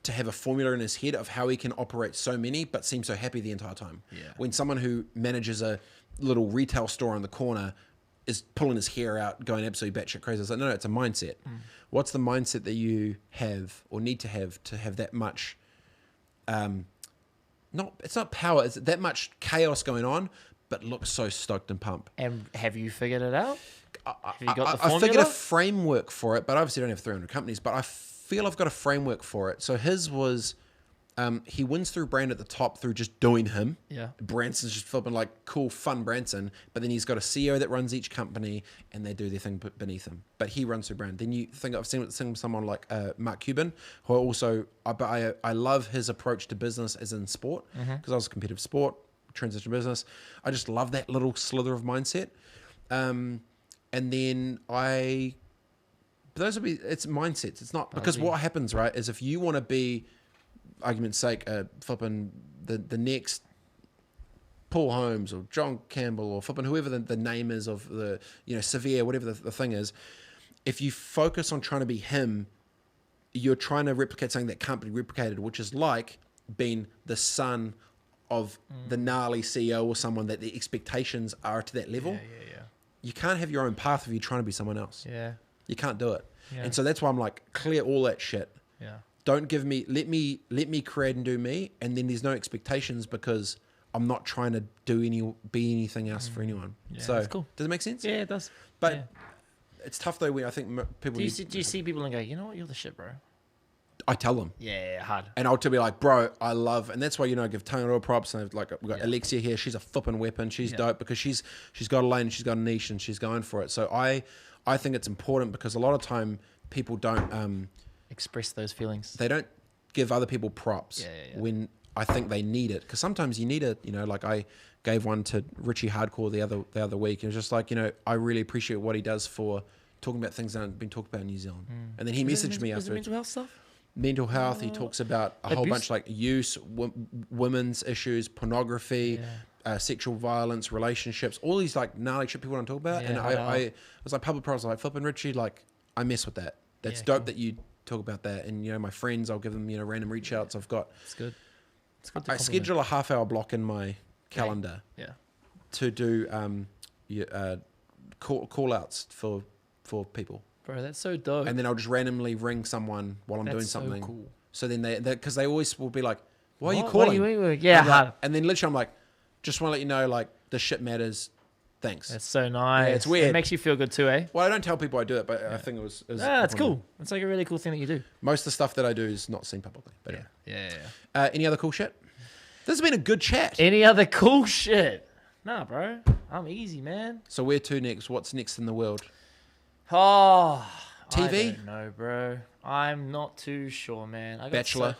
to have a formula in his head of how he can operate so many, but seem so happy the entire time. Yeah. When someone who manages a little retail store on the corner is pulling his hair out, going absolutely batshit crazy. I was like, no, it's a mindset. What's the mindset that you have or need to have that much? It's not power. It's that much chaos going on, but look so stoked and pumped. And have you figured it out? Have you got the I formula? figured a framework for it, but obviously I don't have 300 companies, but I feel I've got a framework for it. So his was, he wins through brand at the top through just doing him. Yeah. Branson's just flipping like cool, fun Branson, but then he's got a CEO that runs each company and they do their thing beneath him. But he runs through brand. Then you think I've seen someone like Mark Cuban, who also, I love his approach to business as in sport, because I was a competitive sport, transition to business. I just love that little slither of mindset. And then it's mindsets. It's not, because what happens, right, is if you want to be, argument's sake, flipping the next Paul Holmes or John Campbell or flipping whoever the name is of the, Severe, whatever the thing is, if you focus on trying to be him, you're trying to replicate something that can't be replicated, which is like being the son of the gnarly CEO or someone that the expectations are to that level. Yeah. You can't have your own path if you're trying to be someone else. Yeah. You can't do it. Yeah. And so that's why I'm like, clear all that shit. Yeah. Don't give me, let me create and do me. And then there's no expectations because I'm not trying to be anything else for anyone. Yeah, So that's cool. Does it make sense? Yeah, it does. But yeah. it's tough though when I think people, Do you see people and go, you know what, you're the shit, bro? I tell them. Yeah, hard. And I'll be like, bro, I love, and that's why, I give Tony all props. And like, we've got Yeah. Alexia here. She's a flipping weapon. She's Yeah. dope because she's got a lane, she's got a niche, and she's going for it. So I think it's important because a lot of time people don't, Express those feelings. they don't give other people props Yeah. when I think they need it. Because sometimes you need it. Like I gave one to Richie Hardcore the other week. It was just like, I really appreciate what he does for talking about things that haven't been talked about in New Zealand. And then he messaged me Is it afterwards. mental health stuff? Mental health. He talks about a whole Abuse? bunch like use, women's issues, pornography, sexual violence, relationships, all these like gnarly shit people don't talk about. Yeah, And hard I was like public props, like flipping Richie, like I mess with that. That's Yeah, dope cool. that you talk about that. And my friends, I'll give them random reach outs. I've got. It's good. It's good. I schedule a half-hour block in my calendar Yeah. to do call outs for people. Bro, that's so dope. And then I'll just randomly ring someone while I'm That's doing so something. cool. So then because they always will be like, why are you What calling? Yeah, I'm like- hard. and then literally I'm like, just want to let you know, like, this shit matters. Thanks. That's so nice. it's weird. It makes you feel good too, eh? Well, I don't tell people I do it, but I think it was It's cool. It's like a really cool thing that you do. Most of the stuff that I do is not seen publicly. But Yeah. any other cool shit? This has been a good chat. Any other cool shit? Nah, bro. I'm easy, man. So where to next? What's next in the world? Oh, TV? I don't know, bro. I'm not too sure, man. I got Bachelor?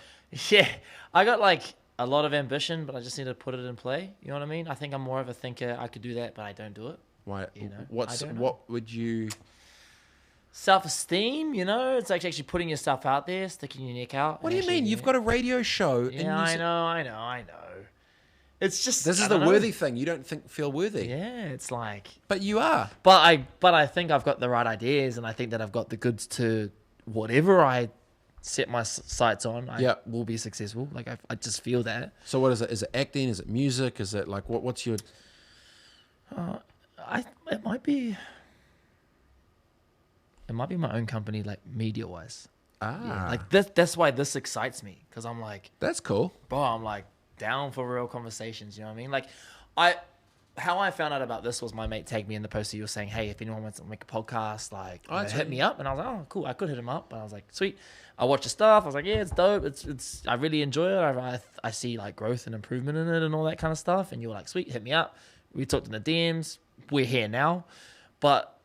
Yeah, I got like a lot of ambition, but I just need to put it in play. You know what I mean? I think I'm more of a thinker. I could do that, but I don't do it. Why? You know, I don't know. What would you? Self-esteem, you know, it's like actually putting yourself out there, sticking your neck out. What do you mean? You've got a radio show. and Yeah, you I know. It's just This I is the don't know. worthy thing. You don't feel worthy, Yeah, it's like, but you are. but I think I've got the right ideas, and I think that I've got the goods to whatever I set my sights on. I will be successful. Like I just feel that. So what is it? Is it acting? Is it music? Is it like what's your? It might be. It might be my own company, like media wise. Ah, Like this. That's why this excites me, because I'm like, that's cool. bro, I'm like down for real conversations. You know what I mean? Like, how I found out about this was my mate tagged me in the post. He was saying, hey, if anyone wants to make a podcast, like, that's hit me up. And I was like, oh, cool. I could hit him up. And I was like, sweet. I watched the stuff. I was like, yeah, it's dope. It's. I really enjoy it. I see like growth and improvement in it and all that kind of stuff. And you were like, sweet, hit me up. We talked in the DMs. We're here now. But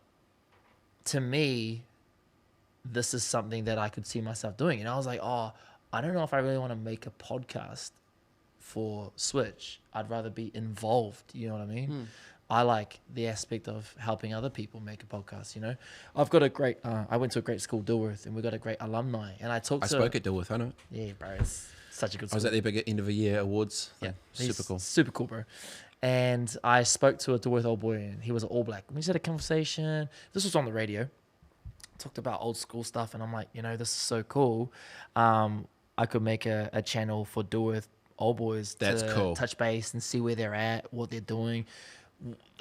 to me, this is something that I could see myself doing. And I was like, oh, I don't know if I really want to make a podcast for Switch. I'd rather be involved. You know what I mean? I like the aspect of helping other people make a podcast. You know, I've got a great. I went to a great school, Dilworth, and we got a great alumni. And I talked I to. spoke at Dilworth. I know. Yeah, bro, it's such a good. I was school. at their big end of the year awards. Yeah, thing. he's Super cool. Super cool, bro. And I spoke to a Dilworth old boy, and he was an All Black. We just had a conversation. This was on the radio. Talked about old school stuff, and I'm like, you know, this is so cool. I could make a channel for Dilworth old boys That's to cool. touch base and see where they're at, what they're doing,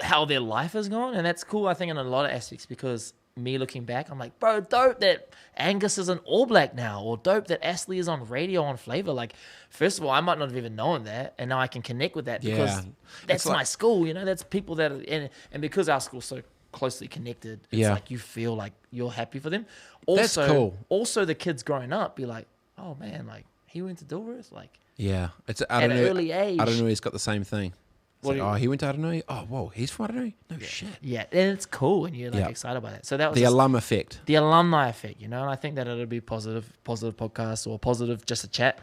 how their life has gone. And that's cool, I think, in a lot of aspects, because me looking back, I'm like, bro, dope that Angus is an All Black now, or dope that Astley is on radio on Flavor. Like, first of all, I might not have even known that, and now I can connect with that because Yeah. that's It's like- my school, you know, that's people that are and because our school's so closely connected, it's Yeah. like you feel like you're happy for them. Also, That's cool. Also, the kids growing up be like, oh man, like he went to Dilworth, like Yeah, it's at an early age. I don't know. He's got the same thing. It's What like, do you- he went to Adenoi. Oh, whoa, he's from Adenoi. No shit. yeah, and it's cool, and you're like Yeah. excited by that. So that was The just- alum effect. the alumni effect, you know, and I think that it'll be positive podcast or positive just a chat.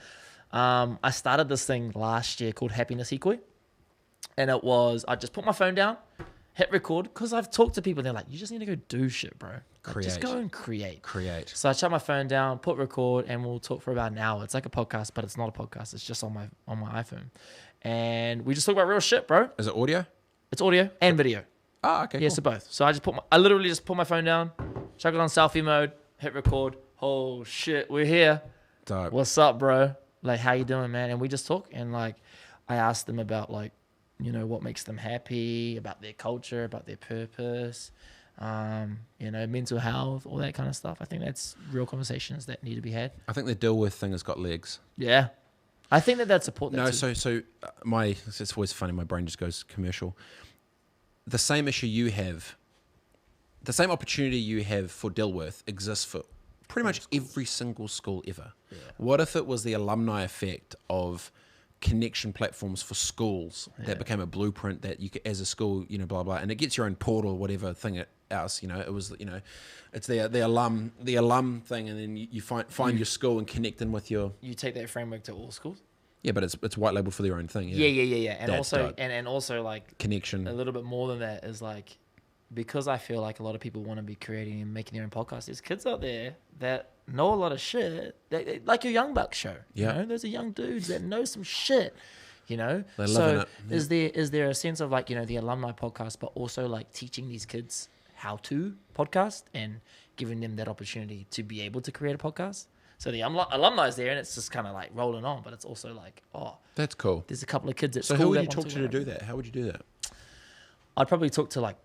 I started this thing last year called Happiness Equi, and it was I just put my phone down, hit record, because I've talked to people. They're like, you just need to go do shit, bro. Like, just Create. go and create. Create. So I shut my phone down, put record, and we'll talk for about an hour. It's like a podcast, but it's not a podcast. It's just on my iPhone, and we just talk about real shit, bro. Is it audio? It's audio and video. Oh, okay. Yeah, cool. so both. So I literally just put my phone down, chuck it on selfie mode, hit record. Oh shit, we're here. Dope. What's up, bro? Like, how you doing, man? And we just talk, and like, I asked them about like, you know, what makes them happy, about their culture, about their purpose, you know, mental health, all that kind of stuff. I think that's real conversations that need to be had. I think the Dilworth thing has got legs. Yeah, I think that support that No, too. so it's always funny. My brain just goes commercial. The same issue you have, the same opportunity you have for Dilworth exists for pretty much every single school ever. Yeah. What if it was the alumni effect of connection platforms for schools that became a blueprint that you could, as a school, you know, blah blah, and it gets your own portal, whatever thing else, you know, it was, you know, it's the alum thing, and then you find your school and connect in with your You take that framework to all schools. yeah, but it's white labeled for their own thing. Yeah. And That's also dope. and also like Connection. a little bit more than that is like, because I feel like a lot of people want to be creating and making their own podcasts. There's kids out there that know a lot of shit, like your Young Bucks show. Yeah. You know, there's a young dudes that know some shit. You know, They're so living it. Yeah. is there a sense of like, you know, the alumni podcast, but also like teaching these kids how to podcast and giving them that opportunity to be able to create a podcast? So the alumni is there, and it's just kind of like rolling on, but it's also like, oh, That's cool. there's a couple of kids at So school. who would that you want talk to learn. do that? How would you do that? I'd probably talk to like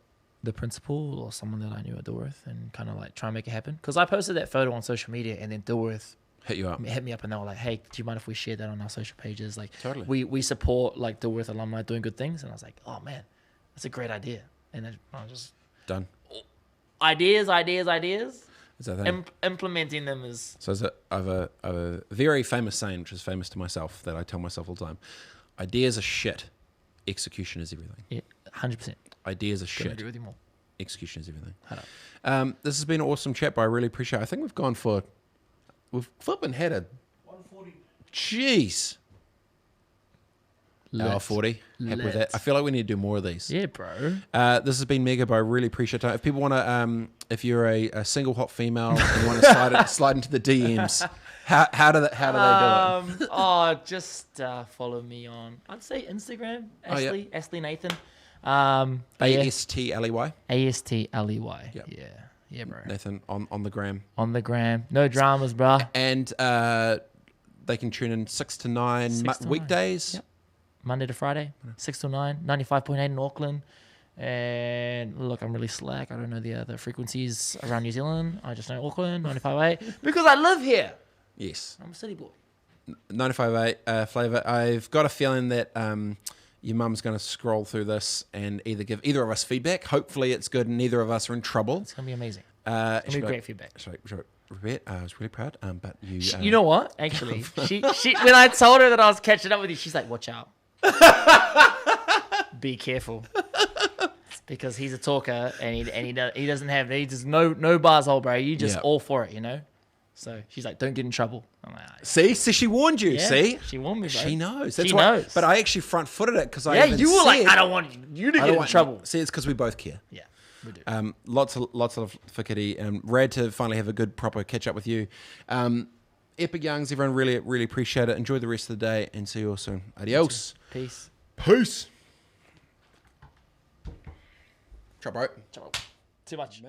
the principal or someone that I knew at Dilworth and kind of like try and make it happen. Because I posted that photo on social media, and then Dilworth hit me up, and they were like, "Hey, do you mind if we share that on our social pages? Like, Totally. we support like the Worth alumni doing good things." And I was like, "Oh man, that's a great idea." And then I was just Done. ideas. Is that thing? Implementing them is So I have a very famous saying, which is famous to myself, that I tell myself all the time. Ideas are shit. Execution is everything. 100%. Ideas are Couldn't shit. agree with you more. Execution is everything. Hello. This has been an awesome chat, but I really appreciate it. I think we've flipping had a 140. jeez. Hour 40. Happy with that. I feel like we need to do more of these. Yeah, bro. This has been mega, but I really appreciate it. If people want to, if you're a single hot female and you want to slide into the DMs, how do they do it? Just follow me on, I'd say Instagram, Oh, yeah. Astley Nathan. But yeah, ASTLEY. ASTLEY. Yep. Yeah, bro. Nathan on the gram. On the gram, no dramas, bro. And they can tune in 6 to 9 6 to 9. weekdays. Yep. Monday to Friday, 6 to 9, 95.8 in Auckland. And look, I'm really slack. I don't know the other frequencies around New Zealand. I just know Auckland, 95.8, because I live here. Yes. I'm a city boy. 95.8 flavour. I've got a feeling that your mum's going to scroll through this and either give either of us feedback. Hopefully it's good and neither of us are in trouble. It's going to be amazing. It's It's going to be great feedback. Sorry, Robert, I was really proud. But you... You know what? Actually, she when I told her that I was catching up with you, she's like, "Watch out, be careful," because he's a talker and he doesn't have no bars hold, bro. You just Yeah. all for it, you know. So she's like, "Don't get in trouble." I'm like, See, she warned you. yeah, See, she warned me, bro. she knows. She why, knows. But I actually front-footed it because I Yeah, even you were like, said- "I don't want you to I get don't in want- trouble." See, it's because we both care. Yeah, we do. Lots of love for Kitty. Rad to finally have a good proper catch up with you. Epic Youngs, everyone really appreciate it. Enjoy the rest of the day and see you all soon. Adios. Peace. Peace. Ciao, bro. Too much.